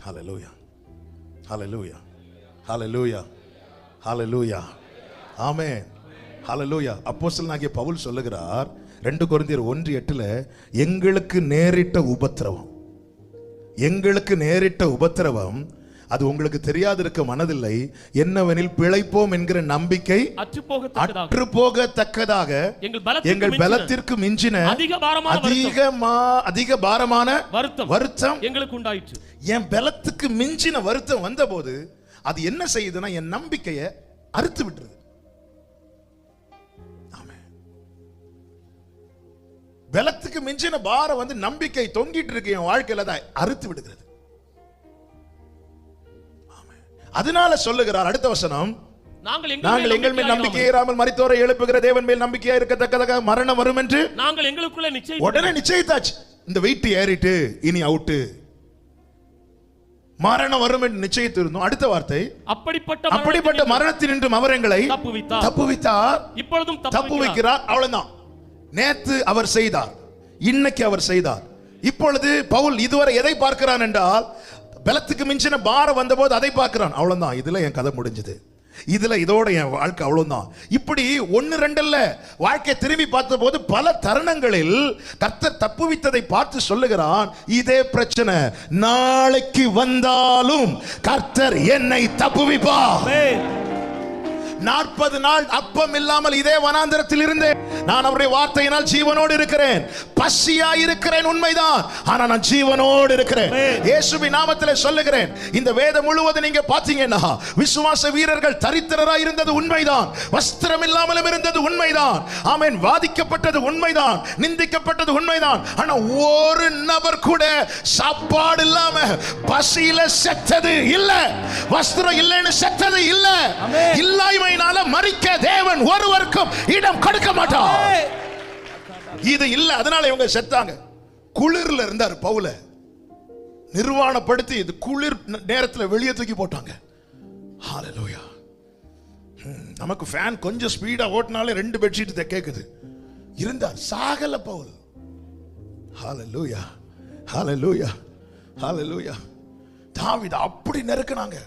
ஹல்லேலூயா, ஹல்லேலூயா, ஹல்லேலூயா, ஹல்லேலூயா, ஆமென், ஹல்லேலூயா. அப்போஸ்தலனாகிய பவுல் சொல்லுகிறார் 2 கொரிந்தியர் 1:8 எங்களுக்கு நேரிட்ட உபத்திரவம், எங்களுக்கு நேரிட்ட உபத்திரவம் அது உங்களுக்கு தெரியாதிருக்க மனதில்லை, என்னவெனில் பிழைப்போம் என்கிற நம்பிக்கை அற்று போகத்தக்கதாக எங்கள் பலத்திற்கு மிஞ்சின அதிக பாரமான வருத்தம் எங்களுக்கு உண்டாயிற்று. என் பலத்துக்கு மிஞ்சின வருத்தம் வந்தபோது அது என்ன செய்யுதுன்னா என் நம்பிக்கையை அறுத்து விட்டுருது. பலத்துக்கு மிஞ்சின பாரம் வந்து நம்பிக்கை தொங்கிட்டு இருக்கு என் வாழ்க்கையில தான் அறுத்து விடுகிறது. அதனால சொல்லுகிறார் அடுத்த வசனம், நாங்கள் எங்கள் மேல் நம்பிக்கை இராமல் மரித்தோரை எழுப்புகிற தேவன் மேல் நம்பிக்கையா இருக்கத்தக்கதாக மரணம் வரும் என்று நாங்கள் எங்களுக்குள்ள உடனே நிச்சயித்தாச்சு. இந்த வெயிட் ஏறிட்டு இனி அவுட்டு, மரணம் வரும் என்று நிச்சயித்து இருந்தோம். அடுத்த வார்த்தை, அப்படிப்பட்ட மரணத்தினின்றும் அவர் எங்களை தப்புவித்தார், இப்பொழுதும் தப்புவிக்கிறார். அவ்வளவுதான். நேத்து அவர் செய்தார், இன்னைக்கு அவர் செய்தார். இப்பொழுது பவுல் இதுவரை எதை பார்க்கிறான் என்றால், பலத்துக்கு மிஞ்சின பாரம் வந்தபோது அதை பார்க்கிறான். அவ்வளவுதான், இதுல என் கதை முடிஞ்சது, இதுல இதோட என் வாழ்க்கை அவ்வளவுதான். இப்படி 1-2 அல்ல, வாழ்க்கை திரும்பி பார்த்த போது பல தருணங்களில் கர்த்தர் தப்புவித்ததை பார்த்து சொல்லுகிறான், இதே பிரச்சனை நாளைக்கு வந்தாலும் கர்த்தர் என்னை தப்புவிப்பார். 40 நாள் அப்பம் இல்லாமல் இதே வனாந்தரத்தில் இருந்தேன். நான் அவருடைய வார்த்தையினால் ஜீவனோடு இருக்கிறேன், பசியா இருக்கிறேன், உண்மைதான். ஆனா நான் ஜீவனோடு இருக்கிறேன். இயேசுவின் நாமத்திலே சொல்லுகிறேன், இந்த வேதம் முழுவதும் நீங்க பாத்தீங்கன்னா விசுவாச வீரர்கள் தரித்திரராய் இருந்தது உண்மைதான், வஸ்திரம் இல்லாமலும் இருந்தது உண்மைதான், ஆமென், வாதிக்கப்பட்டது உண்மைதான், நிந்திக்கப்பட்டது உண்மைதான். ஆனா ஒரு நபர் கூட சாப்பாடு இல்லாம பசியில செத்தது இல்ல, வஸ்திரம் இல்லைன்னு செத்தது இல்ல. இல்லாய்மையினால மரிக்க தேவன் ஒருவருக்கும் இடம் கொடுக்க மாட்டார். இது இல்ல, அதனால இவங்க செத்தாங்க. குளிர்ல இருந்தார் பவுல, நிர்வாணப்படுத்தி இது குளிர் நேரத்தில் வெளியே தூக்கி போட்டாங்க. ஹல்லேலூயா. நமக்கு ஃபேன் கொஞ்சம் ஸ்பீடா ஓட்டினாலே 2 பெட்ஷீட் கேக்குது. இருந்தார், சாகல பவுல். ஹல்லேலூயா, ஹல்லேலூயா, ஹல்லேலூயா. தாவீது அப்படி நெருக்குனாங்க.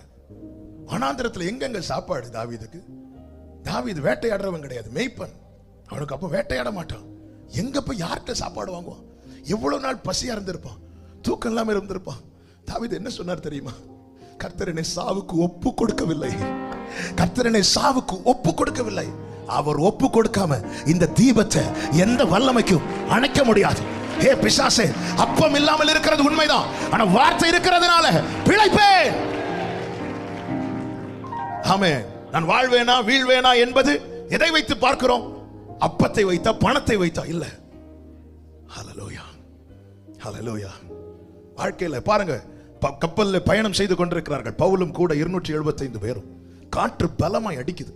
வனாந்திரத்தில் எங்கெங்க சாப்பாடு தாவீதுக்கு? தாவீது வேட்டையாடுறவன் கிடையாது, மேய்ப்பன். அவனுக்கு அப்ப வேட்டையாட மாட்டான். எங்க போய் யார்கிட்ட சாப்பாடு வாங்குவான்? எவ்வளவு நாள் பசியா இருந்திருப்பான், தூக்கம் இல்லாம இருந்திருப்பான். தாவீது என்ன சொன்னார் தெரியுமா? கர்த்தர் என்னை சாவுக்கு ஒப்பு கொடுக்கவில்லை, கர்த்தர் என்னை சாவுக்கு ஒப்பு கொடுக்கவில்லை. அவர் ஒப்பு கொடுக்காம இந்த தீபத்தை எந்த வல்லமைக்கும் அணைக்க முடியாது. ஹே பிசாசே, அப்பம் இல்லாமல் இருக்கிறது உண்மைதான், ஆனா வார்த்தை இருக்கிறதுனால பிழைப்பேன். ஆமென். நான் வாழ்வேனா வீழ்வேனா என்பது எதை வைத்து பார்க்கிறோம்? அப்பத்தை வைத்தா, பணத்தை வைத்தா இல்ல. ஹல்லேலூயா, ஹல்லேலூயா. வாழ்க்கையில பாருங்க, கப்பல்ல பயணம் செய்து கொண்டிருக்கிறார்கள், பவுலும் கூட 275 பேரும். காற்று பலமாய் அடிக்குது,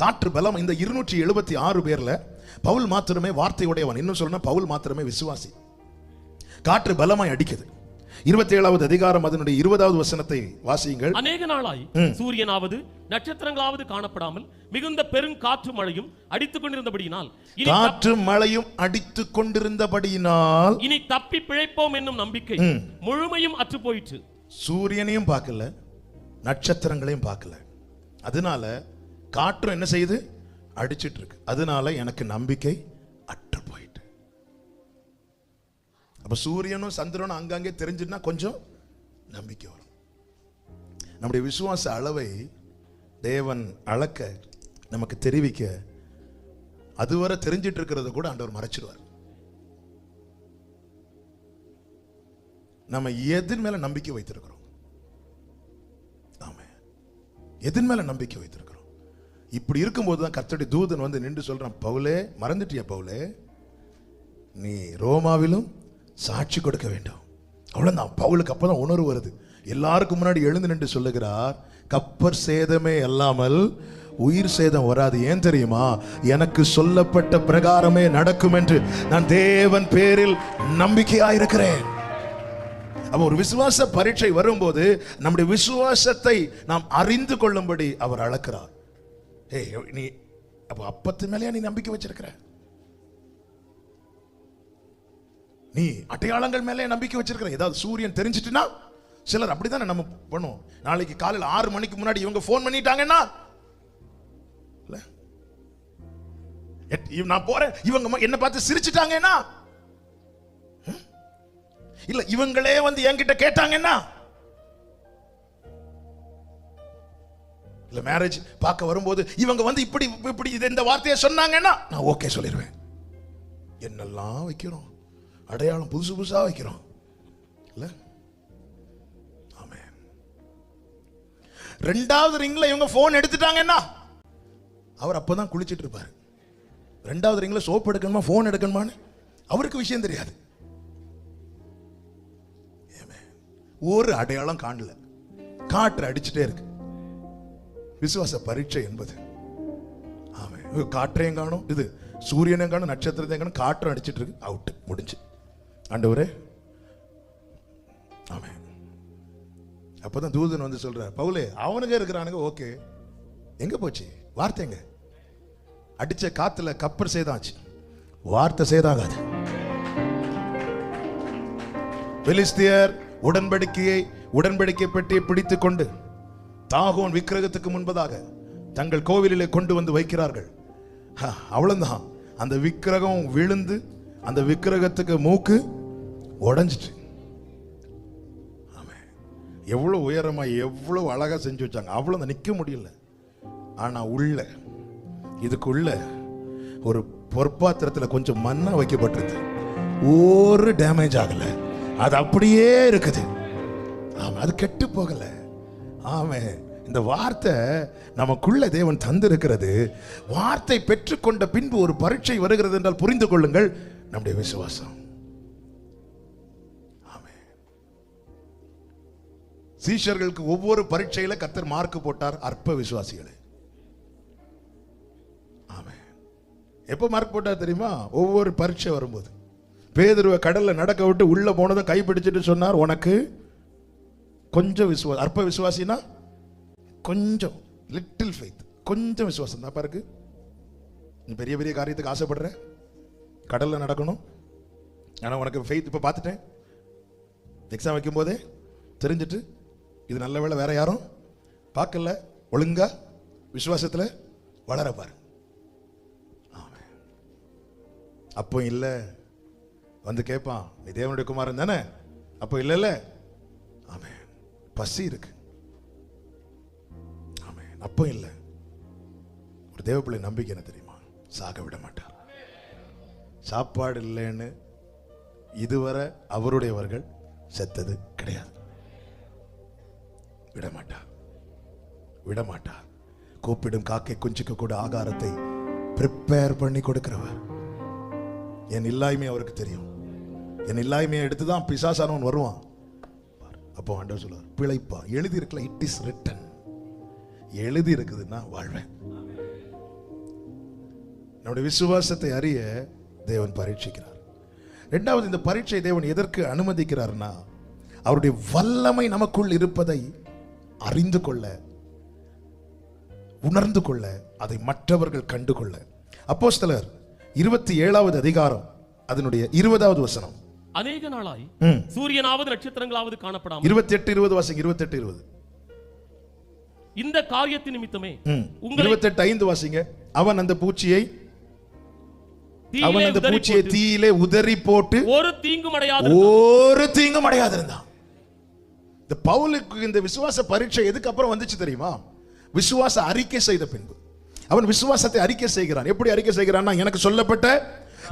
காற்று பலம். இந்த 276 பேர்ல பவுல் மாத்திரமே வார்த்தை உடையவன். இன்னும் சொல்லணும், பவுல் மாத்திரமே விசுவாசி. காற்று பலமாய் அடிக்குது. 27வது அதிகாரம் அதனுடைய 20வது வசனத்தை வாசியுங்கள். அநேக நாளாய் சூரியனாவது நட்சத்திரங்களாவது காணப்படாமல் மிகுந்த பெருங்காற்று மழையும் அடித்துக் கொண்டிருந்தபடியினால் காற்று மழையும் அடித்துக் கொண்டிருந்தபடியினால் இனி தப்பி பிழைப்போம் என்னும் நம்பிக்கை முழுமையும் அற்று போயிற்று. சூரியனையும் பார்க்கல, நட்சத்திரங்களையும் பார்க்கல. அதனால காற்றும் என்ன செய்யுது? அடிச்சிட்டு இருக்கு. அதனால எனக்கு நம்பிக்கை அற்று போயிட்டு. அப்ப சூரியனும் சந்திரனும் அங்கங்கே தெரிஞ்சுன்னா கொஞ்சம் நம்பிக்கை வரும். நம்முடைய விசுவாச அளவை தேவன் அளக்க, நமக்கு தெரிவிக்க, அதுவரை தெரிஞ்சிட்டு இருக்கிறத கூட ஆண்டவர் மறைச்சிடுவார். நம்ம எதன் மேல நம்பிக்கை வைத்திருக்கிறோம்? ஆமா, எதன் மேல நம்பிக்கை வைத்திருக்கிறோம்? இப்படி இருக்கும்போது தான் கர்த்தருடைய தூதன் வந்து நின்று சொல்றான், பவுலே, மறந்துட்டியா பவுலே, நீ ரோமாவிலும் சாட்சி கொடுக்க வேண்டும். அவ்வளவுதான். பவுலுக்கு அப்பதான் உணர்வு வருது. எல்லாருக்கும் முன்னாடி எழுந்து நின்று சொல்லுகிறார், கப்பர் சேதமே அல்லாமல் உயிர் சேதம் வராது. ஏன் தெரியுமா? எனக்கு சொல்லப்பட்ட பிரகாரமே நடக்கும் என்று நான் தேவன் பேரில் நம்பிக்கையாயிருக்கிறேன். அப்ப ஒரு விசுவாச பரீட்சை வரும்போது நம்முடைய விசுவாசத்தை நாம் அறிந்து கொள்ளும்படி அவர் அளக்கிறார். நீ அப்ப அப்பத்து மேலேயா நீ நம்பிக்கை வச்சிருக்கிற? நீ அடையாளங்கள் மேலே நம்பிக்கை வச்சிருக்கிற? ஏதாவது சூரியன் தெரிஞ்சிட்டுனா, சிலர் அப்படித்தானே நம்ம பண்ணுவோம். நாளைக்கு காலையில் 6 மணிக்கு முன்னாடி இவங்க போன் பண்ணிட்டாங்கன்னா, நான் போறேன், இவங்க என்ன பார்த்து சிரிச்சிட்டாங்கன்னா, இல்ல இவங்களே வந்து என்கிட்ட கேட்டாங்கன்னா, இல்ல மேரேஜ் பார்க்க வரும்போது இவங்க வந்து இப்படி இப்படி இந்த வார்த்தையை சொன்னாங்கன்னா நான் ஓகே சொல்லிடுவேன். என்னெல்லாம் வைக்கிறோம், அடையாளம் புதுசு புதுசா வைக்கிறோம் இல்ல? ஆமென். 2வது ரிங்ல இவங்க போன் எடுத்துட்டாங்கன்னா, அவர் அப்பதான் குளிச்சிட்டு இருப்பாரு. 2வது ரிங்ல சோப் எடுக்கணுமா போன் எடுக்கணுமான்னு அவருக்கு விஷயம் தெரியாது. ஒரு அடையாளம் காணல, காற்று அடிச்சுட்டே இருக்கு. விசுவாச பரீட்சை என்பது ஆமென். காற்றையும் காணும், இது சூரியனையும் காணும், நட்சத்திரத்தையும் காணும், காற்று அடிச்சிட்டு இருக்கு. அவுட், முடிஞ்சு. ஆண்டவரே ஆமென். அப்பதான் தூதன் வந்து சொல்றார், பவுலே அவனுங்க இருக்கிறானுங்க, ஓகே, எங்க போச்சு வார்த்தைங்க? அடிச்ச காத்துல கப்பர் சேதாச்சு, வார்த்தை சேதாகாது. பெலிஸ்தியர் உடன்படிக்கை பெட்டியை பிடித்துக் கொண்டு தாகோன் விக்கிரகத்துக்கு முன்பதாக தங்கள் கோவிலிலே கொண்டு வந்து வைக்கிறார்கள். அவ்வளவுதான், அந்த விக்கிரகம் விழுந்து அந்த விக்கிரகத்துக்கு மூக்கு உடைஞ்சிட்டு. எவ்வளவு உயரமா எவ்வளவு அழகா செஞ்சு வச்சாங்க, அவ்வளவு நிக்க முடியல. ஆனா உள்ள இதுக்குள்ள ஒரு பொற்பாத்திரத்தில் கொஞ்சம் மண்ணா வைக்கப்பட்டிருக்கு, ஒரு டேமேஜ் ஆகல, அது அப்படியே இருக்குது. ஆமா, அது கெட்டு போகல. ஆமே, இந்த வார்த்தை நமக்குள்ள தேவன் தந்திருக்கிறது. வார்த்தை பெற்றுக்கொண்ட பின்பு ஒரு பரீட்சை வருகிறது என்றால் புரிந்து கொள்ளுங்கள், நம்முடைய விசுவாசம். ஆமே, சீஷர்களுக்கு ஒவ்வொரு பரீட்சையில கர்த்தர் மார்க் போட்டார், அற்ப விசுவாசிகளை. ஆமே, எப்ப மார்க் போட்டார் தெரியுமா? ஒவ்வொரு பரீட்சை வரும்போது. பேதுருவை கடல்ல நடக்க விட்டு உள்ள போனதும் கைப்பிடிச்சிட்டு சொன்னார், உனக்கு கொஞ்சம் விசுவாசம். அற்ப விசுவாசினா கொஞ்சம், லிட்டில் ஃபெய்த், கொஞ்சம் விசுவாசம் தான் பாருக்கு. நீ பெரிய பெரிய காரியத்துக்கு ஆசைப்படுற, கடல்ல நடக்கணும், ஆனா உனக்கு ஃபெய்த் இப்ப பார்த்துட்டேன், எக்ஸாம் வைக்கும் போதே தெரிஞ்சிட்டு, இது நல்ல வேளை வேற யாரும் பார்க்கல, ஒழுங்கா விசுவாசத்துல வளர பாரு. அப்போ இல்ல வந்து கேட்பான், நீ தேவனுடைய குமாரன் தானே? அப்போ இல்ல. ஆமே, பசி இருக்கு. ஆமே, அப்போ இல்ல. ஒரு தேவ பிள்ளை நம்பிக்கை என்ன தெரியுமா? சாக விட மாட்டார். சாப்பாடு இல்லைன்னு இதுவரை அவருடையவர்கள் செத்தது கிடையாது. விட மாட்டார். கூப்பிடும் காக்கை குஞ்சுக்கு கூட ஆகாரத்தை ப்ரிப்பேர் பண்ணி கொடுக்கிறவர். என் இல்லாய்மை அவருக்கு தெரியும். என் இல்லாய்மையை எடுத்துதான் பிசாசானவன் வருவான். அப்போ ஆண்டவர் சொல்லுவார், பிழைப்பா, எழுதி இருக்கல, இட் இஸ் ரிட்டன், எழுதி இருக்குதுன்னா வாழ்வேன். நம்முடைய விசுவாசத்தை அறிய தேவன் பரீட்சிக்கிறார். 2வது, இந்த பரீட்சை தேவன் எதற்கு அனுமதிக்கிறார்னா, அவருடைய வல்லமை நமக்குள் இருப்பதை அறிந்து கொள்ள, உணர்ந்து கொள்ள, அதை மற்றவர்கள் கண்டுகொள்ள. அப்போஸ்தலர் 27வது அதிகாரம் அதனுடைய 20வது வசனம். அநேக நாளாய் சூரியனாவது நட்சத்திரங்களாவது காணப்படாமல். 28-20 வாசிங்க. 28-20. இந்த காரியத்தின் நிமித்தமே 28-5 வாசிங்க. அவன் அந்த பூச்சியை தீயிலே உதறி போட்டு ஒரு தீங்கும் அடையாதிருந்தான். இந்த பவுலுக்கு இந்த விசுவாச பரீட்சை எதுக்கு அப்புறம் வந்துச்சு தெரியுமா? விசுவாச அறிக்கை செய்த பின்பு. அவன் விசுவாசத்தை அறிக்கை செய்கிறான். எப்படி அறிக்கை செய்கிறான்? எனக்கு சொல்லப்பட்ட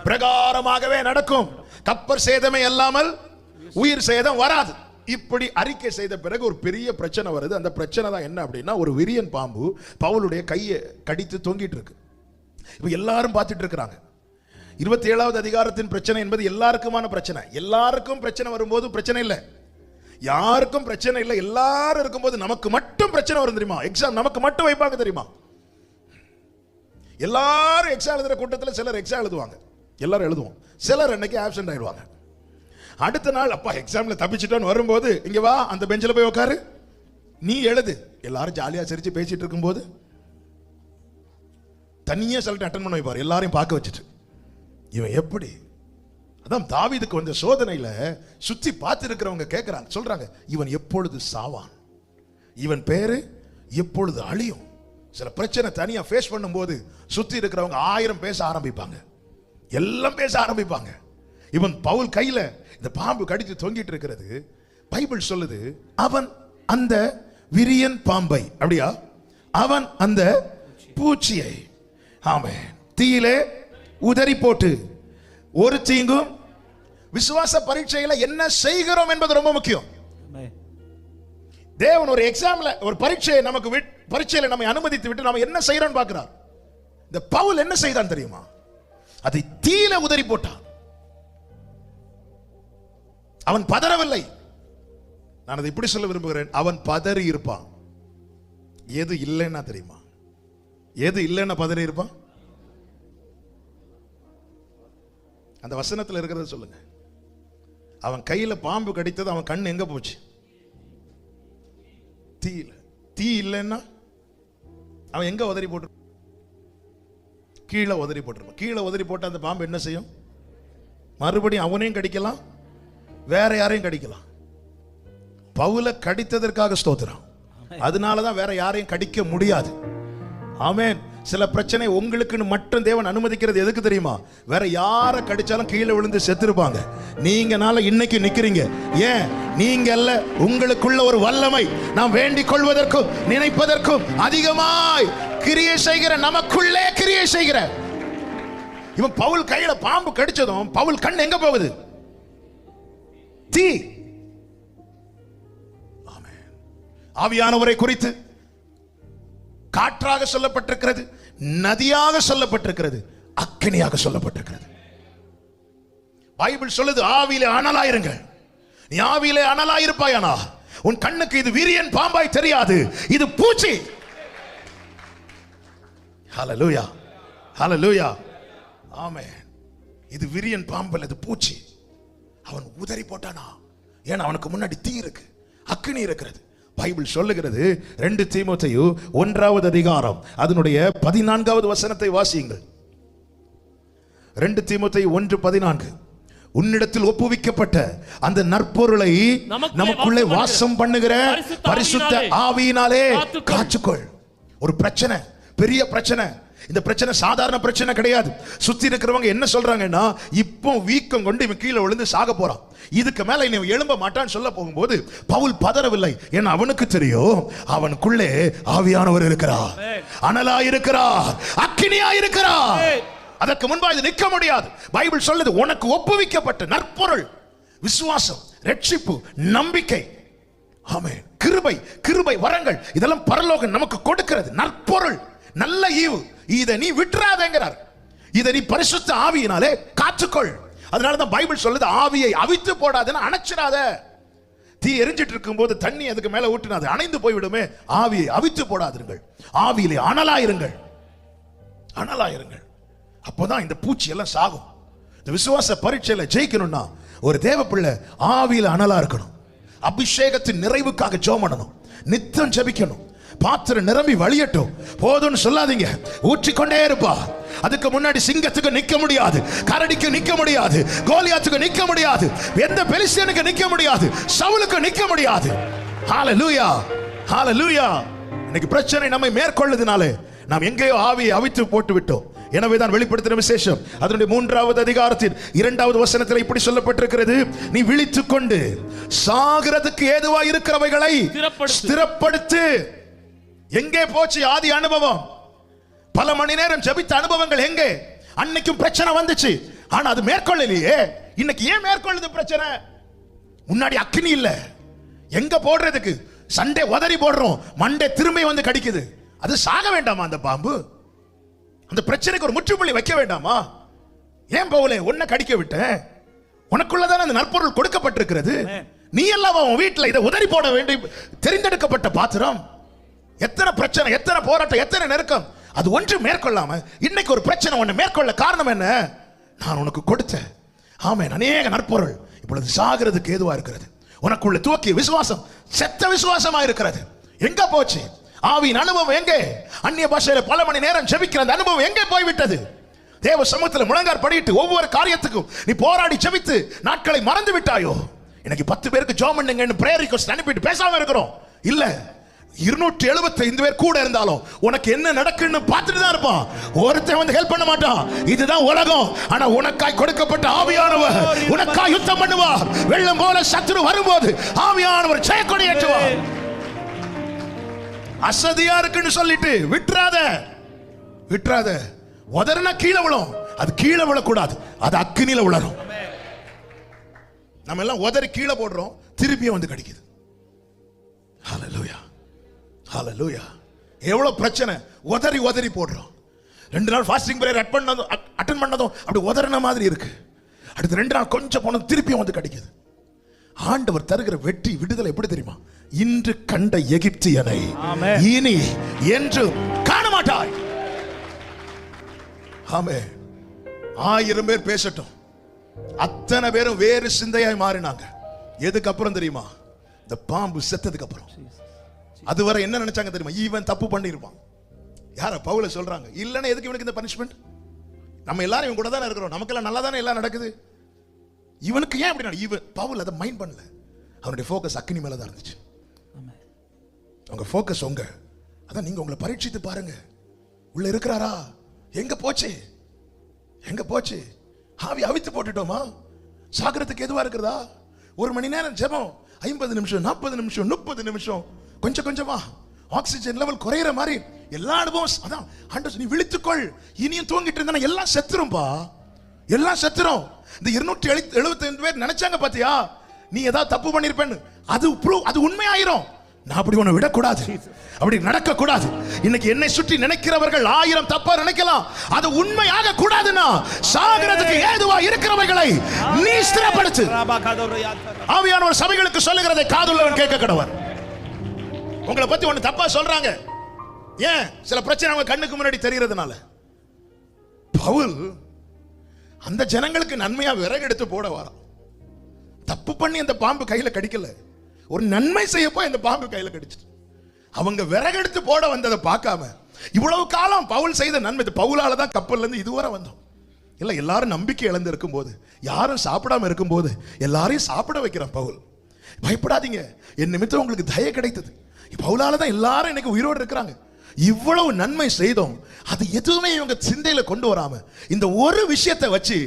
பிரகாரமாகவே நடக்கும், கப்பர் சேதமே இல்லாமல் உயிர் சேதம் வராது. இப்படி அறிக்கை செய்த பிறகு ஒரு பெரிய பிரச்சனை வருது. அந்த பிரச்சனை தான் என்ன அப்படின்னா, ஒரு விரியன் பாம்பு பவுலுடைய கையை கடித்து தொங்கிட்டு இருக்கு. இப்ப எல்லாரும் பார்த்துட்டு இருக்கிறாங்க. 27வது அதிகாரத்தின் பிரச்சனை என்பது எல்லாருக்குமான பிரச்சனை. எல்லாருக்கும் பிரச்சனை வரும்போது பிரச்சனை இல்லை, யாருக்கும் பிரச்சனை இல்லை. எல்லாரும் இருக்கும்போது நமக்கு மட்டும் பிரச்சனை வரும் தெரியுமா? எக்ஸாம் நமக்கு மட்டும் வைப்பாங்க தெரியுமா? எல்லாரும் எக்ஸாம் எழுதுற கூட்டத்தில் சிலர் எக்ஸாம் எழுதுவாங்க, எல்லாரும் எழுதுவோம். சிலர் அன்னைக்கு ஆப்சென்ட் ஆயிடுவாங்க. அடுத்த நாள் அப்பா எக்ஸாம்ல தப்பிச்சிட்டோன்னு வரும்போது, இங்க வா அந்த பெஞ்சில் போய் உட்காரு, நீ எழுது. எல்லாரும் ஜாலியா சிரிச்சு பேசிட்டு இருக்கும்போது தனியா சொல்லிட்டு அட்டன் பண்ண வைப்பார், எல்லாரையும் பார்க்க வச்சுட்டு. இவன் எப்படி? அதான் தாவீதுக்கு வந்த சோதனையில சுத்தி பார்த்து இருக்கிறவங்க கேட்கிறாங்க, சொல்றாங்க, இவன் எப்பொழுது சாவான், இவன் பேரு எப்பொழுது அழியும். சில பிரச்சனை தனியா ஃபேஸ் பண்ணும்போது சுத்தி இருக்கிறவங்க 1000 பேச ஆரம்பிப்பாங்க, எல்லாம் பேச ஆரம்பிப்பாங்க. இவன் பவுல் கையில இந்த பாம்பு கடித்து தொங்கிட்டு இருக்கிறது. பைபிள் சொல்லுது, அவன் அந்த விரியன் பாம்பை, அப்படியா, அவன் அந்த பூச்சியை ஆமென் தீயிலே உதறி போட்டு ஒரு தீங்கும். விசுவாச பரீட்சையில என்ன செய்கிறோம் என்பது ரொம்ப முக்கியம். தேவன் ஒரு எக்ஸாம்ல ஒரு பரீட்சையை நமக்கு பரீட்சையில நம்மை அனுமதித்து விட்டு நாம என்ன செய்யறோம் பார்க்கிறார். இந்த பவுல் என்ன செய்தான் தெரியுமா? அதை தீயில உதறி போட்டான். அவன் பதறவில்லை. நான் அதை இப்படி சொல்ல விரும்புகிறேன், அவன் பதறி இருப்பான். எது இல்லைன்னா தெரியுமா? எது இல்லைன்னா பதறி இருப்பான்? அந்த வசனத்தில் இருக்கிறத சொல்லுங்க. அவன் கையில பாம்பு கடித்தது, அவன் கண் எங்க போச்சு? தீயில. தீ இல்லைன்னா அவன் எங்க உதறி போட்டு? கீழே உதறி போட்டிருப்பான். கீழே உதறி போட்ட அந்த பாம்பு என்ன செய்யும்? மறுபடியும் அவனையும் கடிக்கலாம், வேற யாரையும் கடிக்கலாம். பவுல கடித்ததற்காக ஸ்தோத்திரம். அதனாலதான் வேற யாரையும் கடிக்க முடியாது. ஆமென். சில பிரச்சனை உங்களுக்குன்னு மட்டும் தேவன் அனுமதிக்கிறது எதுக்கு தெரியுமா? வேற யாரை கடிச்சாலும் கீழே விழுந்து செத்துருப்பாங்க. நீங்கனால இன்னைக்கு நிக்கிறீங்க. ஏன்? நீங்க அல்ல, உங்களுக்குள்ள ஒரு வல்லமை நாம் வேண்டிக் கொள்வதற்கும் நினைப்பதற்கும் அதிகமாய் கிரியை செய்கிற, நமக்குள்ளே கிரியை செய்கிற இவன் பவுல் கையில பாம்பு கடிச்சதும் பவுல் கண் எங்க போகுது? தீ. ஆமென். ஆவியானவரை குறித்து காற்றாக சொல்லப்பட்டிருக்கிறது, நதியாக சொல்லப்பட்டிருக்கிறது, அக்கினியாக சொல்லப்பட்டிருக்கிறது. பைபிள் சொல்லுது, ஆவியிலே அனலாயிருங்கள். நீ ஆவியிலே அனலாயிருப்பாயானா உன் கண்ணுக்கு இது விரியன் பாம்பாய் தெரியாது, இது பூச்சி. ஹல்லேலூயா, ஹல்லேலூயா, ஆமென். இது விரியன் பாம்பு, இது பூச்சி. அவன் உதறி போட்டானா? ஏன்னா அவனுக்கு முன்னாடி தீ இருக்கு, அக்கினி இருக்கிறது. பைபிள் சொல்லுகிறது, 2 தீமோத்தேயு 1வது அதிகாரம் அதனுடைய 14வது வசனத்தை வாசியுங்கள். 2 தீமோத்தேயு 1:14. உன்னிடத்தில் ஒப்புவிக்கப்பட்ட அந்த நற்பொருளை நமக்குள்ளே வாசம் பண்ணுகிற பரிசுத்த ஆவியினாலே காத்துக்கொள். ஒரு பிரச்சனை, பெரிய பிரச்சனை. இந்த பிரச்சனை சாதாரண பிரச்சனை கிடையாது. சுத்தி இருக்கிறவங்க என்ன சொல்றாங்கன்னா, இப்போ வீக்கம் கொண்டு இவன் கீழே விழுந்து சாக போறான், இதுக்கு மேல இவன் எழும்ப மாட்டான்னு சொல்ல போகும்போது பவுல் பதறவில்லை. ஏன்னா அவனுக்கு தெரியும், அவனுக்குள்ளே ஆவியானவர் இருக்கிறார், அனலா இருக்கிறார், அக்கினியா இருக்கிறார். அதற்கு முன்பா இது நிற்க முடியாது. பைபிள் சொல்லுது, உனக்கு ஒப்புவிக்கப்பட்ட நற்பொருள் விசுவாசம், ரட்சிப்பு, நம்பிக்கை, ஆமென், கிருபை, கிருபை வரங்கள், இதெல்லாம் பரலோகம் நமக்கு கொடுக்கிறது. நற்பொருள், நல்ல ஈவு, இதை நீ விட்டுறாதேங்கிறார். இதை நீ பரிசுத்த ஆவியினாலே காத்துக்கொள். அதனாலதான் பைபிள் சொல்லுது, ஆவியை அவித்து போடாதுன்னு, அணைச்சிடாத. தீ எரிஞ்சிட்டு இருக்கும் போது தண்ணி அதுக்கு மேல ஊற்றினாது, அணைந்து போய்விடுமே. ஆவியை அவித்து போடாதீர்கள், ஆவியிலே அனலாயிருங்கள், அனலாயிருங்கள். அப்போதான் இந்த பூச்சி எல்லாம் சாகும். இந்த விசுவாச பரீட்சையில ஜெயிக்கணும்னா ஒரு தேவ பிள்ளை ஆவியில அனலா இருக்கணும். அபிஷேகத்தின் நிறைவுக்காக ஜெபம் பண்ணணும், நித்தம் ஜெபிக்கணும். பாத்திரம் நிரம்பி வழியட்டும் போதும்னு சொல்லாதீங்க, ஊற்றிக்கொண்டே இருப்பா. அதுக்கு முன்னாடி சிங்கத்துக்கு நிக்க முடியாது, கரடிக்கு நிக்க முடியாது, கோலியாத்துக்கு நிக்க முடியாது, எந்த பெலிஸ்தியனுக்கு நிக்க முடியாது, சவுலுக்கு நிக்க முடியாது. ஹalleluya, ஹalleluya. இன்னைக்கு பிரச்சனை நம்மை மேற்கொள்ளுதுனாலே நாம் எங்கேயோ ஆவியை அவித்து போட்டு விட்டோம். எனவேதான் வெளிப்படுத்தின விசேஷம் அதனுடைய 3வது அதிகாரத்தின் 2வது வசனத்தில் இப்படி சொல்லப்பட்டிருக்கிறது, நீ விழித்துக் கொண்டு சாகிறதுக்கு ஏதுவா இருக்கிறவைகளை ஸ்திரப்படுத்து. எங்கே போச்சு ஆதி அனுபவம்? பல மணி நேரம் ஜெபித்த அனுபவங்கள் எங்கே? அன்னைக்கும் பிரச்சனை வந்துச்சு, ஆனா அது மேற்கொள்ளலையே. இன்னைக்கு ஏன் மேற்கொள்ளுது பிரச்சனை? முன்னாடி அக்கினி இல்ல, எங்க போடுறதுக்கு? சண்டே உதறி போடுறோம், மண்டே திரும்பி வந்து கடிக்குது. அது சாக வேண்டாமா அந்த பாம்பு? அந்த பிரச்சனைக்கு ஒரு முற்றுப்புள்ளி வைக்க வேண்டாமா? ஏன் பவுலே உன்னை கடிக்க விட்டேன்? உனக்குள்ளதான அந்த நற்பொருள் கொடுக்கப்பட்டிருக்கிறது. நீ எல்லாம் உன் வீட்டில் இதை உதறி போட வேண்டிய தெரிந்தெடுக்கப்பட்ட பாத்திரம். எத்தனை பிரச்சனை, எத்தனை போராட்டம், எத்தனை நெருக்கம், அது ஒன்று மேற்கொள்ளாம இன்னைக்கு ஒரு பிரச்சனை ஒன்று மேற்கொள்ள காரணம் என்ன? நான் உனக்கு கொடுத்தேன் ஆமென் அநேக நற்பொருள் இப்பொழுது சாகிறதுக்கு ஏதுவா இருக்கிறது. உனக்குள்ள துவக்கிய விசுவாசம் செத்த விசுவாசமா இருக்கிறது. எங்க போச்சு? ஆவியின் அனுபவம் எங்கே? அந்நிய பாஷையில பல மணி நேரம் ஜெபிக்கிற அந்த அனுபவம் எங்கே போய்விட்டது? தேவ சமூகத்தில் முழங்கார் படிட்டு ஒவ்வொரு காரியத்துக்கும் நீ போராடி ஜெபித்து நாட்களை மறந்து விட்டாயோ? இன்னைக்கு 10 பேருக்கு ஜெபம் பண்ணுங்கன்னு பிரேயர் ரிக்வெஸ்ட் அனுப்பிட்டு பேசாம இருக்கிறோம். இல்ல 275 பேர் கூட இருந்தாலும் உனக்கு என்ன நடக்குன்னு பார்த்துட்டு தான் இருப்பான். ஒருத்தன் வந்து ஹெல்ப் பண்ண மாட்டான். இதுதான் உலகம். ஆனா உனக்காய் கொடுக்கப்பட்ட ஆவியானவர் உனக்காய் யுத்தம் பண்ணுவார். வெள்ளம் போல சத்துரு வரும்போது ஆவியானவர் ஜெயக்கொடி ஏற்றுவார். அசதியா இருக்குன்னு சொல்லிட்டு விட்டுறாத, விட்டுறாத. உதறனா கீழே விழும். அது கீழே விழக்கூடாது, அது அக்கினியில விழணும். நம்ம எல்லாம் உதறி கீழே போடுறோம், திருப்பியும் வந்து கடிக்குது. ஹalleluya, ஹalleluya. எவ்வளவு பிரச்சனை, உதறி உதறி போடுறோம். 2 நாள் ஃபாஸ்டிங் பிரேயர் அட்டெண்ட் பண்ணதும் அப்படி உதறின மாதிரி இருக்கு. அடுத்து 2 நாள் கொஞ்சம் போனது திருப்பியும் வந்து கடிக்குது. ஆண்டவர் தருகிற வெற்றி விடுதலை எப்படி தெரியுமா? இன்று கண்ட எகிப்தியனை இனி என்று காண மாட்டாய். ஆமென். 1000 பேர் பேசட்டும், அத்தனை பேரும் வேறு சிந்தையாய் மாறினாங்க. எதுக்கு அப்புறம் தெரியுமா? இந்த பாம்பு செத்ததுக்கு அப்புறம். அதுவரை என்ன நினைச்சாங்க தெரியுமா? இவன் தப்பு பண்ணிருப்பான். யார? பவுல சொல்றாங்க, இல்லன்னா எதுக்கு இவனுக்கு இந்த பனிஷ்மெண்ட்? நம்ம எல்லாரும் இவன் கூட தானே இருக்கிறோம், நமக்கெல்லாம் நல்லா தானே எல்லாம் நடக்குது, இவனுக்கு ஏன் அப்படி? இவன் பவுல் அதை மைண்ட் பண்ணல. அவனுடைய ஃபோக்கஸ் அக்கினி மேல தான் இருந்துச்சு. உங்க ஃபோக்கஸ் உங்க அதான். நீங்க உங்களை பரீட்சித்து பாருங்க, உள்ள இருக்கிறாரா? எங்க போச்சு? எங்க போச்சு? ஆவி அவித்து போட்டுட்டோமா? சாகிறதுக்கு எதுவா இருக்கிறதா? 1 மணி நேரம் ஜெபம், 50 நிமிஷம், 40 நிமிஷம், 30 நிமிஷம், கொஞ்சம் கொஞ்சமா ஆக்சிஜன் லெவல் குறையிற மாதிரி எல்லா அனுபவம். அதான் ஆண்டவர், நீ விழித்துக்கொள், இனியும் தூங்கிட்டு இருந்தா எல்லாம் செத்துரும்பா, எல்லாம் செத்துரும். இந்த 275 பேர் நினைச்சாங்க பாத்தியா, நீ ஏதாவது தப்பு பண்ணிருப்பேன்னு. அது உண்மையாயிரும். நான் அப்படி ஒண்ணு விடக்கூடாது, அப்படி நடக்க கூடாது. இன்னைக்கு என்னை சுற்றி நினைக்கிறவர்கள் 1000 தப்பா நினைக்கலாம், அது உண்மையாக கூடாதுன்னா சாகிறதுக்கு ஏதுவா இருக்கிறவர்களை நீ ஸ்திரப்படுத்து. ஆவியானவர் சபைகளுக்கு சொல்லுகிறதை காதுள்ளவன் கேட்க கடவர். உங்களை பத்தி ஒண்ணு தப்பா சொல்றாங்க, ஏன்? சில பிரச்சனை அவங்க கண்ணுக்கு முன்னாடி தெரியறதுனால. பவுல் அந்த ஜனங்களுக்கு நன்மையா விறகு எடுத்து போட வரான். தப்பு பண்ணி அந்த பாம்பு கையில கடிக்கல, ஒரு நன்மை செய்யப்போ இந்த பாம்பு கையில கடிச்சிட்டு. அவங்க விறகு எடுத்து போட வந்ததை பார்க்காம இவ்வளவு காலம் பவுல் செய்த நன்மை. பவுலால தான் கப்பல்ல இருந்து இதுவரை வந்தோம். இல்ல எல்லாரும் நம்பிக்கை இழந்து இருக்கும் போது, யாரும் சாப்பிடாம இருக்கும் போது எல்லாரையும் சாப்பிட வைக்கிறான் பவுல். பயப்படாதீங்க, என் நிமித்தம் உங்களுக்கு தயை கிடைத்தது. பவுலால தான் எல்லாரும் இன்னைக்கு உயிரோடு இருக்கிறாங்க. இவ்வளவு நன்மை செய்தோம், அது எதுவுமே இவங்க சிந்தையில கொண்டு வராம இந்த ஒரு விஷயத்தை வச்சு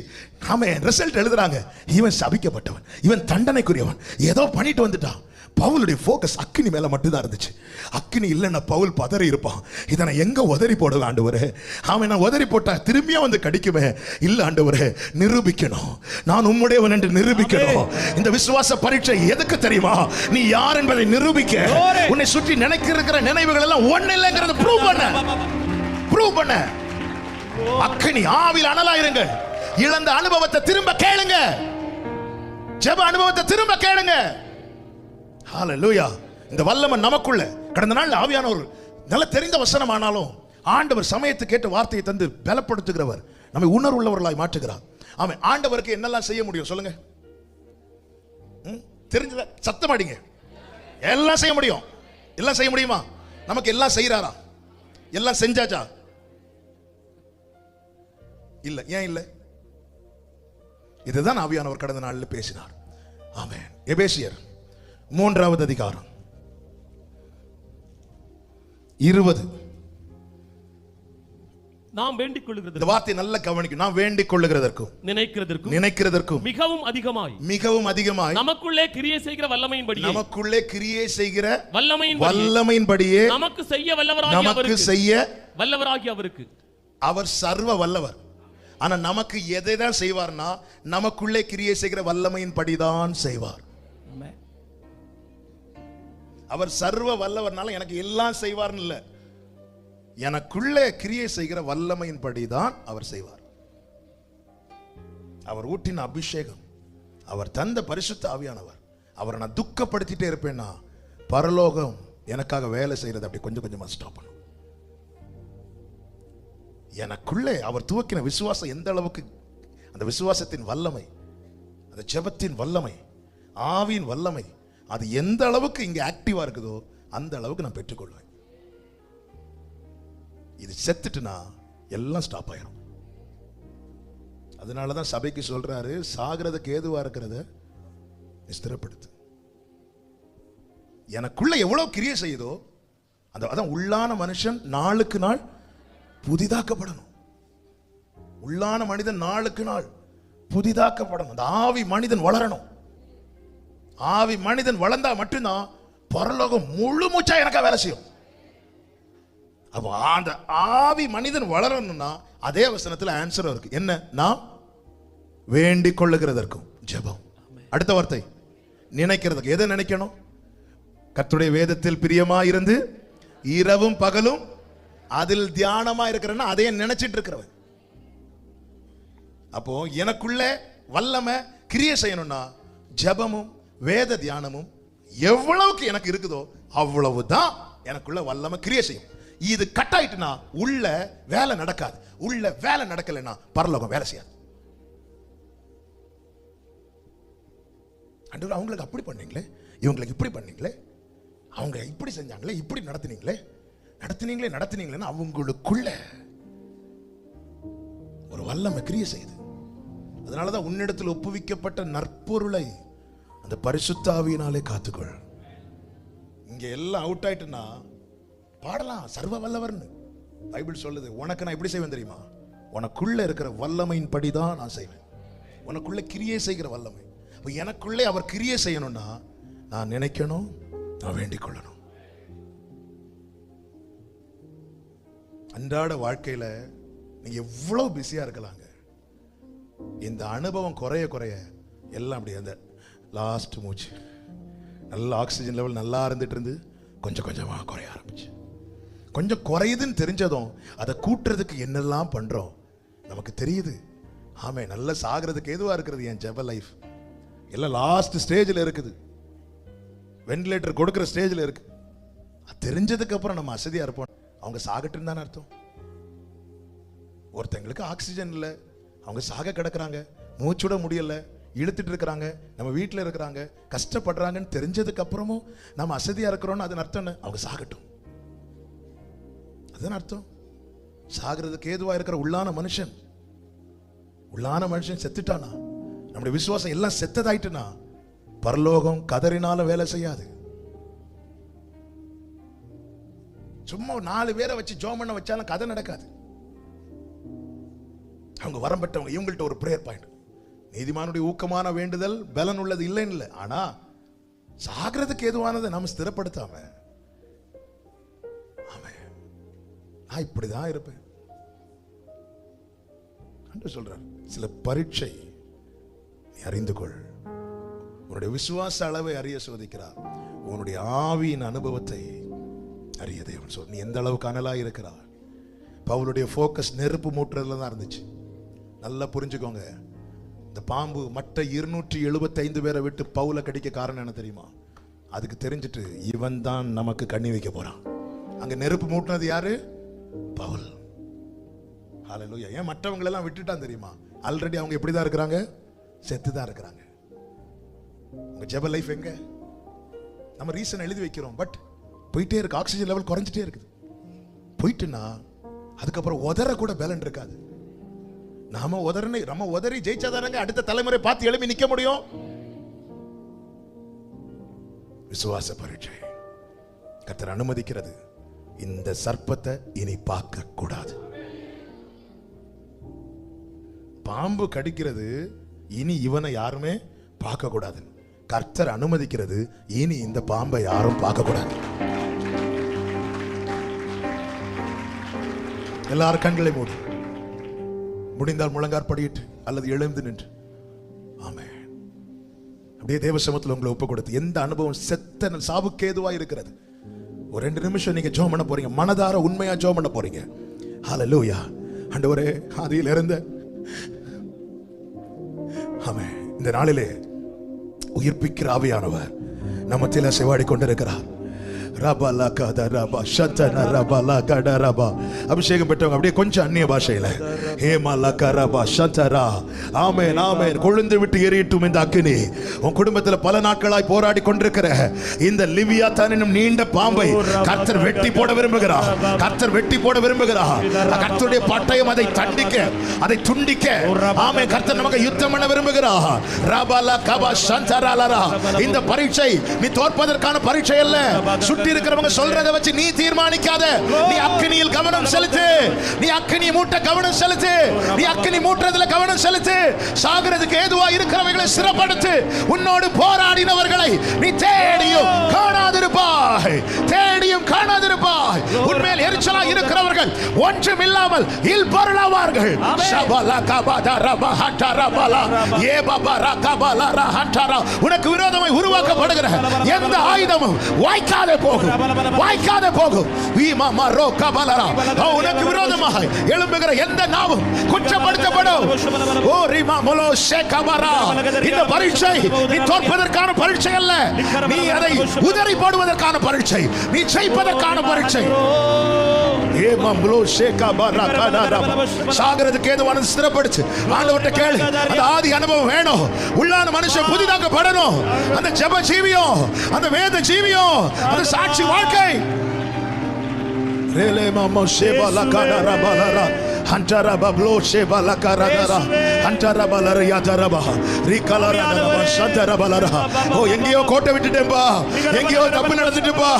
நாம ரிசல்ட் எழுதுறாங்க. இவன் சபிக்கப்பட்டவன், இவன் தண்டனைக்குரியவன், ஏதோ பண்ணிட்டு வந்துட்டான். பவுலுடைய ஃபோக்கஸ் அக்கினி மேல மட்டும்தான் இருந்துச்சு. அக்கினி இல்லைன்னா பவுல் பதறி இருப்பான். இதை நான் எங்க உதறி போடலாம் ஆண்டவரே? அவன் நான் உதறி போட்டா திரும்பியும் வந்து கடிக்குமே. இல்ல ஆண்டவரே, நிரூபிக்கணும், நான் உம்முடையவன் என்று நிரூபிக்கணும். இந்த விசுவாச பரீட்சை எதுக்கு தெரியுமா? நீ யார் என்பதை நிரூபிக்க. உன்னை சுற்றி நினைக்கிற நினைவுகள் எல்லாம் ஒண்ணு இல்லைங்கிறத ப்ரூவ் பண்ண. அக்கினி ஆவியில் அனலாயிருங்க. இழந்த அனுபவத்தை திரும்ப கேளுங்க, ஜெப அனுபவத்தை திரும்ப கேளுங்க. ஹalleluya. இந்த வல்லமை நமக்குள்ள. கடந்த நாள் ஆவியானவர் நல்ல தெரிந்த வசனம் ஆனாலும் ஆண்டவர் சமயத்துக்கு கேட்ட வார்த்தையை தந்து பலப்படுத்துகிறவர், நம்மை உணர்வுள்ளவர்களாய் மாற்றுகிறார். ஆமென். ஆண்டவருக்கு என்னெல்லாம் செய்ய முடியும் சொல்லுங்க? தெரிஞ்சத சத்தம் அடிங்க. எல்லாம் செய்ய முடியும். எல்லாம் செய்ய முடியுமா? நமக்கு எல்லாம் செய்யறாரா? எல்லாம் செஞ்சாச்சா? இல்ல. ஏன் இல்ல? இதுதான் ஆவியானவர் கடந்த நாளில் பேசினார். ஆமென். எபேசியர் 3வது அதிகாரம் 20. நாம் வேண்டிக் கொள்ளுகிறது, இந்த வார்த்தை நல்ல கவனிக்கும். நாம் வேண்டிக் கொள்ளுகிறதற்கும் நினைக்கிறதற்கும் மிகவும் அதிகமாய் நமக்குள்ளே கிரியை செய்கிற வல்லமையின்படியே நமக்கு செய்ய வல்லவராகிய அவருக்கு. அவர் சர்வ வல்லவர். ஆனா நமக்கு எதை தான் செய்வார்னா, நமக்குள்ளே கிரியை செய்கிற வல்லமையின்படிதான் செய்வார். அவர் சர்வ வல்லவர்னால எனக்கு எல்லாம் செய்வார்னு இல்ல, எனக்குள்ளே கிரியை செய்கிற வல்லமையின்படிதான் அவர் செய்வார். அவர் ஊட்டின அபிஷேகம், அவர் தந்த பரிசுத்த ஆவியானவர், அவரை நான் துக்கப்படுத்திட்டே இருப்பேன்னா பரலோகம் எனக்காக வேலை செய்யறது அப்படி கொஞ்சம் கொஞ்சமா ஸ்டாப் பண்ணும். எனக்குள்ளே அவர் துவக்கின விசுவாசம் எந்த அளவுக்கு, அந்த விசுவாசத்தின் வல்லமை, அந்த ஜெபத்தின் வல்லமை, ஆவியின் வல்லமை, அது எந்த அளவுக்கு இங்க ஆக்டிவா இருக்குதோ அந்த அளவுக்கு நான் பெற்றுக்கொள்வேன். இது செத்துட்டுனா எல்லாம் ஸ்டாப் ஆயிரும். அதனாலதான் சபைக்கு சொல்றாரு, சாகிறதுக்கு ஏதுவா இருக்கிறத ஸ்திரப்படுத்து. எனக்குள்ள எவ்வளவு கிரியை செய்யுதோ அதான் உள்ளான மனுஷன் நாளுக்கு நாள் புதிதாக்கப்படணும். உள்ளான மனிதன் நாளுக்கு நாள் புதிதாக்கப்படணும். அந்த ஆவி மனிதன் வளரணும். ஆவி மனிதன் வளர்ந்தா மட்டும்தான் பரலோகம் முழு மூச்சா எனக்கா வேலை செய்யும். அப்போ அந்த ஆவி மனிதன் வளரணும்னா அதே வசனத்தில் ஆன்சர் இருக்கு. என்ன? நாம் வேண்டிக் கொள்ளுகிறதற்கும் ஜெபம். அடுத்த வார்த்தை நினைக்கிறதுக்கு. எதை நினைக்கணும்? கர்த்தருடைய வேதத்தில் பிரியமா இருந்து இரவும் பகலும் அதில் தியானமா இருக்கிறன்னா அதையே நினைச்சிட்டு இருக்கிறவன். அப்போ எனக்குள்ள வல்லமை கிரியை செய்யணும்னா ஜெபமும் வேத தியானமும் எவ்வளவுக்கு எனக்கு இருக்குதோ அவ்வளவுதான் எனக்குள்ள வல்லமை கிரியை செய்யும். இது கட் ஆயிட்டுனா உள்ள வேலை நடக்காது. உள்ள வேலை நடக்கலைன்னா பரலோகம் வேலை செய்யாது. அவங்களுக்கு அப்படி பண்ணீங்களே, இவங்களுக்கு இப்படி பண்ணீங்களே, அவங்க இப்படி செஞ்சாங்களே, இப்படி நடத்தினீங்களே அவங்களுக்குள்ள ஒரு வல்லமை கிரியை செய்யுது. அதனாலதான் உன்னிடத்தில் ஒப்புவிக்கப்பட்ட நற்பொருளை அந்த பரிசுத்த ஆவியினாலே காத்துக்கொள். இங்க எல்லாம் அவுட் ஆயிட்டுனா பாடலாம் சர்வ வல்லவர்னு பைபிள் சொல்லுது. உனக்கு நான் எப்படி செய்வேன் தெரியுமா? உனக்குள்ள இருக்கிற வல்லமையின் படிதான் நான் செய்வேன். உனக்குள்ள கிரியை செய்கிற வல்லமை. எனக்குள்ளே அவர் கிரியை செய்யணும்னா நான் நினைக்கணும், நான் வேண்டிக் கொள்ளணும். அன்றாட வாழ்க்கையில நீங்க எவ்வளவு பிஸியா இருக்கலாங்க, இந்த அனுபவம் குறைய குறைய எல்லாம் அப்படி அந்த லாஸ்ட் மூச்சு, நல்ல ஆக்சிஜன் லெவல் நல்லா இருந்துட்டு இருந்து கொஞ்சம் கொஞ்சமா குறைய ஆரம்பிச்சு. கொஞ்சம் குறையுதுன்னு தெரிஞ்சதும் அதை கூட்டுறதுக்கு என்னெல்லாம் பண்றோம் நமக்கு தெரியுது. ஆமே, நல்ல சாகிறதுக்கு எதுவா இருக்கிறது என் ஜெப லைஃப் எல்லாம் லாஸ்ட் ஸ்டேஜில் இருக்குது, வென்டிலேட்டர் கொடுக்கிற ஸ்டேஜில் இருக்கு. தெரிஞ்சதுக்கு அப்புறம் நம்ம அசதியா இருப்போம். அவங்க சாகட்டுன்னு தானே அர்த்தம். ஒருத்தங்களுக்கு ஆக்சிஜன் இல்லை, அவங்க சாக கிடக்குறாங்க, மூச்சுட முடியல, இழுத்துட்டு இருக்கிறாங்க, நம்ம வீட்டில் இருக்கிறாங்க, கஷ்டப்படுறாங்கன்னு தெரிஞ்சதுக்கு அப்புறமும் நம்ம அசதியா இருக்கிறோம்னு அதன் அர்த்தம் அவங்க சாகட்டும். அதுதான் அர்த்தம். சாகிறதுக்கு ஏதுவா இருக்கிற உள்ளான மனுஷன் செத்துட்டானா, நம்முடைய விசுவாசம் எல்லாம் செத்ததாயிட்டுனா பரலோகம் கதறினாலும் வேலை செய்யாது. சும்மா 4 பேரை வச்சு ஜோம் பண்ண வச்சாலும் கதை நடக்காது. அவங்க வரம் பெற்றவங்க. இவங்கள்ட்ட ஒரு பிரேயர் பாயிண்ட், நீதிமானுடைய ஊக்கமான வேண்டுதல் பலன் உள்ளது இல்லைன்னு இல்லை, ஆனா சாகிறதுக்கு ஏதுவானதை நாம ஸ்திரப்படுத்தாம நான் இப்படிதான் இருப்பேன் சொல்றார். சில பரீட்சை நீ அறிந்து கொள். உன்னுடைய விசுவாச அளவை அறிய சோதிக்கிறார். உன்னுடைய ஆவியின் அனுபவத்தை அறிய தேவன் சொல். நீ எந்த அளவுக்கு அனலா இருக்கிறார். பவுலுடைய போக்கஸ் நெருப்பு மூட்டுறதுல தான் இருந்துச்சு. நல்லா புரிஞ்சுக்கோங்க. இந்த பாம்பு மற்ற 275 பேரை விட்டு பவுலை கடிக்க காரணம் என்ன தெரியுமா? அதுக்கு தெரிஞ்சிட்டு இவன் தான் நமக்கு கண்ணி வைக்க போறான். அங்க நெருப்பு மூட்டினது யாரு? பவுல். ஹல்லேலூயா. ஏன் மற்றவங்க எல்லாம் விட்டுட்டான் தெரியுமா? ஆல்ரெடி அவங்க எப்படிதான் இருக்கிறாங்க? செத்து தான் இருக்கிறாங்க. உங்க ஜெப லைஃப் எங்க? நம்ம ரீசன் எழுதி வைக்கிறோம், பட் போயிட்டே இருக்கு. ஆக்சிஜன் லெவல் குறைஞ்சிட்டே இருக்குது. போயிட்டுனா அதுக்கப்புறம் உதற கூட பேலன் இருக்காது. நம்ம உதறி ஜெயிச்சாதானங்க அடுத்த தலைமுறை பார்த்து எழுப்பி நிக்க முடியும். விசுவாச பரீட்சை கர்த்தர் அனுமதிக்கிறது. இந்த சர்ப்பத்தை இனி பார்க்க கூடாது. பாம்பு கடிக்கிறது, இனி இவனை யாருமே பார்க்க கூடாது. கர்த்தர் அனுமதிக்கிறது, இனி இந்த பாம்பை யாரும் பார்க்க கூடாது. எல்லாரும் கண்களை மூடி, முடிந்தால் முழங்காற்படியிட்டு அல்லது எழுந்து நின்று ஆமென். அப்படியே தேவ சமூகத்தில் உங்களை ஒப்பு கொடுத்து, எந்த அனுபவம் செத்த சாவுக்கு ஏதுவா இருக்கிறது, ஒரு 2 நிமிஷம் நீங்க ஜெபம் பண்ண போறீங்க. மனதார உண்மையா ஜெபம் பண்ண போறீங்க. ஹல்லேலூயா. ஆண்டவரே, ஆதியில் இருந்த ஆமென், இந்த நாளிலே உயிர்ப்பிக்கிற ஆவியானவர் நம்ம மத்தியில செவாடி கொண்டிருக்கிறார். அபிஷேகம் பெற்றவங்க அப்படியே கொஞ்சம் அந்நிய பாஷையில கொழுந்து விட்டு எரியட்டும் இந்த அக்கினி. உன் குடும்பத்தில் பல நாட்களாய் போராடி கொண்டிருக்கிற இந்த லிவியாத்தான் நீண்ட பாம்பை கர்த்தர் வெட்டி போட விரும்புகிறார். கர்த்தர் வெட்டி போட விரும்புகிறார். கர்த்தருடைய பட்டயம் அதை தண்டிக்க, அதை துண்டிக்க ஆமென் கர்த்தர் நமக்கு யுத்தம் பண்ண விரும்புகிறார். இந்த பரீட்சை நீ தோற்பதற்கான பரீட்சை அல்ல. சுற்றி இருக்கிறவங்க சொல்றதை வச்சு நீ தீர்மானிக்காத. நீ அக்கினியில் கவனம் செலுத்து. நீ அக்கினி மூட்ட கவனம் செலுத்து. நீ அக்கினி மூட்டறதுல கவனம் செலுத்து. சாகிறதுக்கு ஏதுவா இருக்கிறவர்களை சிறப்படுத்து. உன்னோடு போராடினவர்களை நீ தேடியும் காணாதிருப்பாய். தேடியும் காணாதிருப்பாய். உன்மேல் எரிச்சலா இருக்கிறவர்கள் ஒன்றும் இல்லாமல் இல்பொருளாவார்கள். உனக்கு விரோதமாய் உருவாக்கப்படுகிற எந்த ஆயுதமும் வாய்க்காதே போகும். வாய்க்காதே போகும். உனக்கு விரோதமாக எழும்புகிற எந்த நாவும் குற்றப்படுத்தப்படும். இந்த பரீட்சை நீ தோற்பதற்கான பரீட்சை அல்ல. நீ அதை உதறி போடுவதற்கான பரீட்சை. நீ ஜெயிப்பதற்கான பரீட்சை. சாகிறதுக்கு ஏதுவான ஸ்திரப்படுத்து. ஆண்டவர்ட்ட கேளு. அந்த ஆதி அனுபவம் வேணும். உள்ளான மனுஷன் புதிதாக்கப்படணும். அந்த ஜெப ஜீவியம், அந்த வேத ஜீவியம், அந்த சாட்சி வாழ்க்கை. எங்கேயோ கோட்டை விட்டுட்டேன்பா, எங்கேயோ தப்பு நடந்துட்டுப்பா,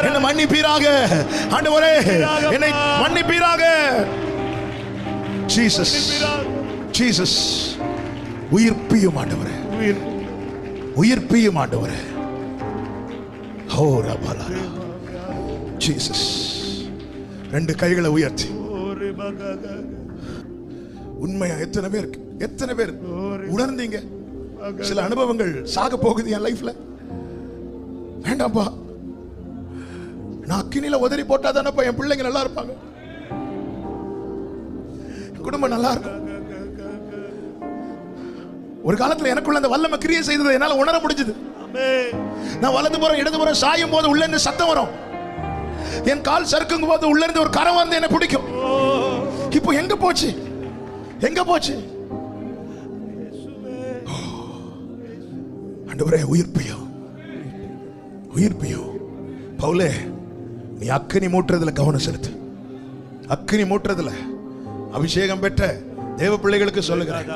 என்ன மன்னிப்பீராக ஆண்டவரே, என்னை மன்னிப்பீராக. ஜீசஸ், ஜீசஸ், உயிர்ப்பியும் ஆண்டவரே, உயிர்ப்பியும் ஆண்டவரே. ஓ ரபாலா, ஜீசஸ். 2 கைகளை உயர்த்தி உண்மையா எத்தனை பேர் உணர்ந்தீங்க? சில அனுபவங்கள் சாக போகுது என் லைஃப்ல. வேண்டாம்ப்பா, நான் அக்கினியில உதறி போட்டா தானப்பா என் பிள்ளைங்க நல்லா இருப்பாங்க, குடும்பம் நல்லா இருக்கும். ஒரு காலத்துல எனக்குள்ள அந்த வல்லமை கிரியை செய்ததை என்னால உணர முடிஞ்சது. நான் வலது புறம் இடது புறம் சாயும் போது உள்ள இருந்து சத்தம் வரும். என் கால் சறுக்குங்க போது உள்ள இருந்து ஒரு கரம் வந்து என்ன பிடிக்கும். இப்போ எங்க போச்சு? எங்க போச்சு? ஆண்டவரே, உயிர்ப்பியோ, உயிர்ப்பியோ. பவுலே, நீ அக்கினி மூட்டுறதுல கவனம் செலுத்து. அக்கினி மூட்டுறதுல அபிஷேகம் பெற்ற தேவ பிள்ளைகளுக்கு சொல்லுகிறேன்,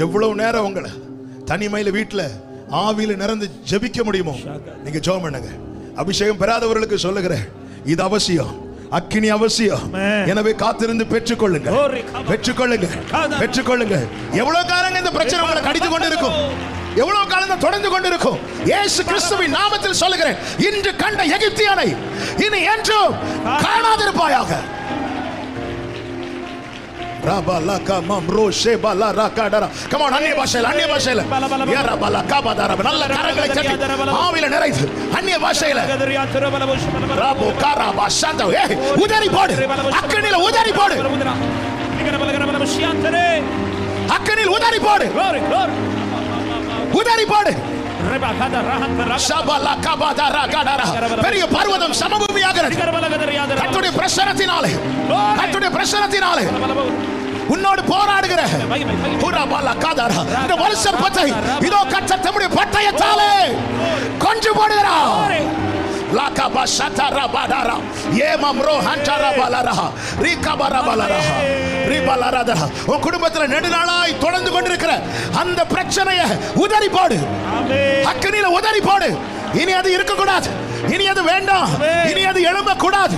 எவ்வளவு நேரம் உங்களை தனிமையில வீட்டுல ஆவியில நிறந்து ஜெபிக்க முடியுமோ நீங்க ஜெபம் பண்ணுங்க. அபிஷேகம் பெறாதவர்களுக்கு சொல்லுகிறேன், இது அவசியம். அக்கினி அவசியம். எனவே காத்திருந்து பெற்றுக்கொள்ளுங்க, பெற்றுக்கொள்ளுங்க, பெற்றுக்கொள்ளுங்க. எவ்வளவு காலம் இந்த பிரச்சனை உங்களை கடித்து கொண்டு இருக்கும், எவ்வளவு காலம் தொடர்ந்து கொண்டிருக்கும். இயேசு கிறிஸ்துவின் நாமத்தில் சொல்லுகிறேன், இன்று கண்ட எகிப்தியனை இனி என்றும் காணாதிருப்பாயாக. Rabalaka mamro shebala rakadara. Come on, அந்நிய பாஷையில, அந்நிய பாஷையில. யரபலக பதரப. நல்ல கரங்களை தட்டி ஆவியில நிறைந்து அந்நிய பாஷையில. ரபோ கரபா சந்தோ. உதறி போடு. அக்கினில உதறி போடு. அக்கினில் உதறி போடு. உதறி போடு. பெரிய பர்வதம் சமபூமியாகிறது. கர்த்தருடைய பிரசன்னத்தினாலே, கர்த்தருடைய பிரசன்னத்தினாலே உன்னோடு போராடுகிற இந்த மனுஷன் பச்சை இதோ கர்த்தர் தம்முடைய பட்டயத்தாலே கொன்று போடுகிறார். லாகபா ஷதரா படரா ஏமம்ரோ ஹண்டரா பலரா ரிகபரா பலரா ரிபலரா. உன் குடும்பத்தில் நெடுநாளாய் தொடர்ந்து கொண்டிருக்கிற அந்த பிரச்சனையை உதறி போடு, அக்கினியில உதறி போடு. இனி அது இருக்கக்கூடாது, இனி அது வேண்டாம், இனி அது எழும்பக்கூடாது.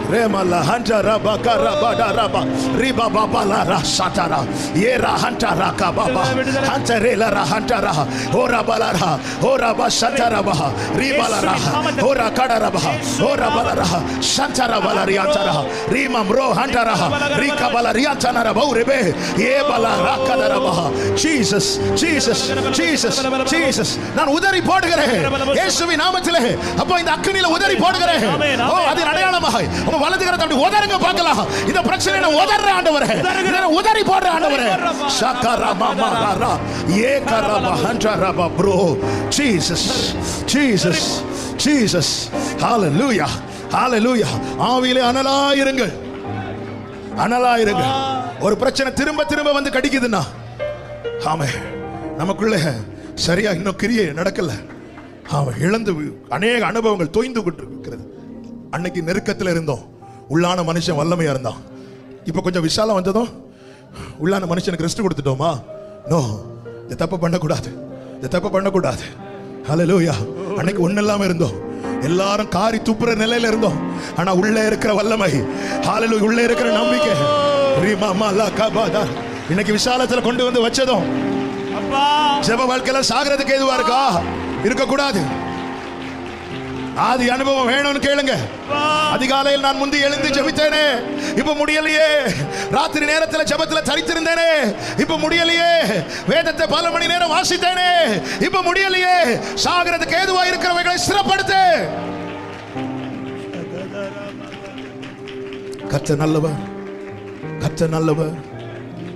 Remala hantara bakara badaraba riba babala rasatara yera hantara kababa hantarela hantara ora balara ora basatara bah ribalara ora kadara bah ora balara santara balariantara rima bro hantara rika balariantara baurebe ye balara kadara bah. Jesus Jesus Jesus Jesus, நான் உதறி போடுகிறேன் இயேசுவின் நாமத்திலே. அப்போ இந்த அக்கினியில உதறி போடுகிறேன். ஓ, அது அடையாளமாக வலது கரத்தை அப்படி உதறுங்க பார்க்கலாம். இந்த பிரச்சனையை உதற ஆண்டவரே, இத உதறி போடுற ஆண்டவரே. ஷகரபா மகரா ஏகரபா ஹண்டரபா ப்ரோ. Jesus Jesus Jesus. ஹalleluya ஹalleluya. ஆவியிலே அனலாயிருங்கள், அனலாயிருங்கள். ஒரு பிரச்சனை திரும்ப திரும்ப வந்து கடிக்குதுன்னா, ஆமே, நமக்குள்ள சரியா இன்னும் கிரியை நடக்கல. ஆமா, இழந்து அநேக அனுபவங்கள் தோய்ந்து கொண்டிருக்கிறது. அன்னைக்கு நெருக்கத்தில் இருந்தோம், உள்ளான மனுஷன் வல்லமையா இருந்தான். இப்ப கொஞ்சம் விசாலம் வந்ததும் உள்ளான மனுஷனுக்கு ரெஸ்ட் கொடுத்துட்டோமா? நோ, இந்த தப்பு பண்ணக்கூடாது, இந்த தப்பு பண்ணக்கூடாது. ஹalleluya. அன்னைக்கு ஒண்ணு இல்லாம இருந்தோம், எல்லாரும் காரி துப்புற நிலையில இருந்தோம். ஆனா உள்ள இருக்கிற வல்லமை, ஹalleluya, உள்ள இருக்கிற நம்பிக்கை, இன்னைக்கு விசாலத்துல கொண்டு வந்து வச்சதும் ஜெப வாழ்க்கையில சாகிறதுக்கு ஏதுவா இருக்கா? இருக்கக்கூடாது. ஆதி அனுபவம் வேணும்னு கேளுங்க. அதிகாலையில் நான் முந்தி எழுந்து ஜெபித்தேனே, இப்ப முடியலையே. ராத்திரி நேரத்தில் ஜெபத்துல தரித்திருந்தேனே, இப்ப முடியலையே. வேதத்தை பல மணி நேரம் வாசித்தேனே, இப்ப முடியலையே. சாகிறதுக்கு ஏதுவா இருக்கிறவைகளை ஸ்திரப்படுத்து. கர்த்தர் நல்லவர், கர்த்தர் நல்லவர்,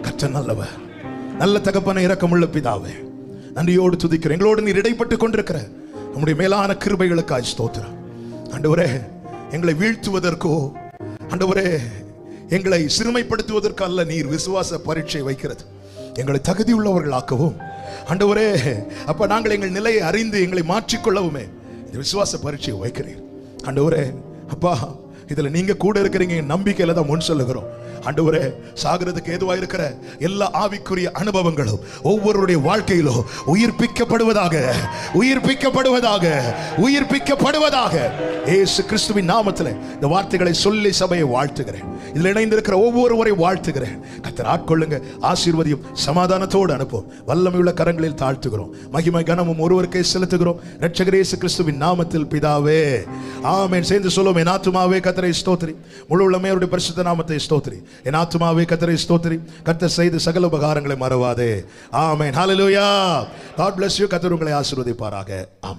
கர்த்தர் நல்லவர். நல்ல தகப்பனை, இரக்கமுள்ள பிதாவே, நன்றியோடு துதிக்கிறேன். எங்களோடு நீர் இடைப்பட்டு கொண்டிருக்கிற நம்முடைய மேலான கிருபைகளுக்காய் ஸ்தோத்திரம். ஆண்டவரே, எங்களை வீழ்த்துவதற்கோ, ஆண்டவரே, எங்களை சிறுமைப்படுத்துவதற்கு அல்ல நீர் விசுவாச பரீட்சை வைக்கிறது, எங்களை தகுதி உள்ளவர்களாக்கவும். ஆண்டவரே, அப்ப நாங்கள் எங்கள் நிலையை அறிந்து எங்களை மாற்றிக்கொள்ளவுமே இந்த விசுவாச பரீட்சை வைக்கிறீர். ஆண்டவரே, அப்பா, இதுல நீங்க கூட இருக்கிறீங்க, நம்பிக்கையில தான் முன் சொல்லுகிறோம். ஆண்டவரே, சாகிறதுக்கு ஏதுவா இருக்கிற எல்லா ஆவிக்குரிய அனுபவங்களும் ஒவ்வொருடைய வாழ்க்கையிலும் உயிர்ப்பிக்கப்படுவதாக, உயிர்ப்பிக்கப்படுவதாக, உயிர்ப்பிக்கப்படுவதாக. இயேசு கிறிஸ்துவின் நாமத்தில் இந்த வார்த்தைகளை சொல்லி சபையை வாழ்த்துகிறேன். இதில் இணைந்திருக்கிற ஒவ்வொருவரை வாழ்த்துகிறேன். கர்த்தர் ஆட்கொள்ளுங்க, ஆசீர்வதியும், சமாதானத்தோடு அனுப்பும். வல்லமையுள்ள கரங்களில் தாழ்த்துகிறோம். மகிமை கனமும் ஒருவருக்கே செலுத்துகிறோம். இரட்சகர் இயேசு கிறிஸ்துவின் நாமத்தில் பிதாவே, ஆமென். சேர்ந்து சொல்லுவோம். என் ஆத்துமாவே கர்த்தரை ஸ்தோத்திரி, முழு உள்ளமே அவருடைய பரிசுத்த நாமத்தை ஸ்தோத்திரி. என் ஆத்துமாவே கர்த்தரை ஸ்தோத்திரி, கர்த்தர் செய்த சகல உபகாரங்களை மறவாதே. ஆமென். ஹalleluya. God bless you. கர்த்தர் உங்களை ஆசீர்வதிப்பாராக. ஆமென்.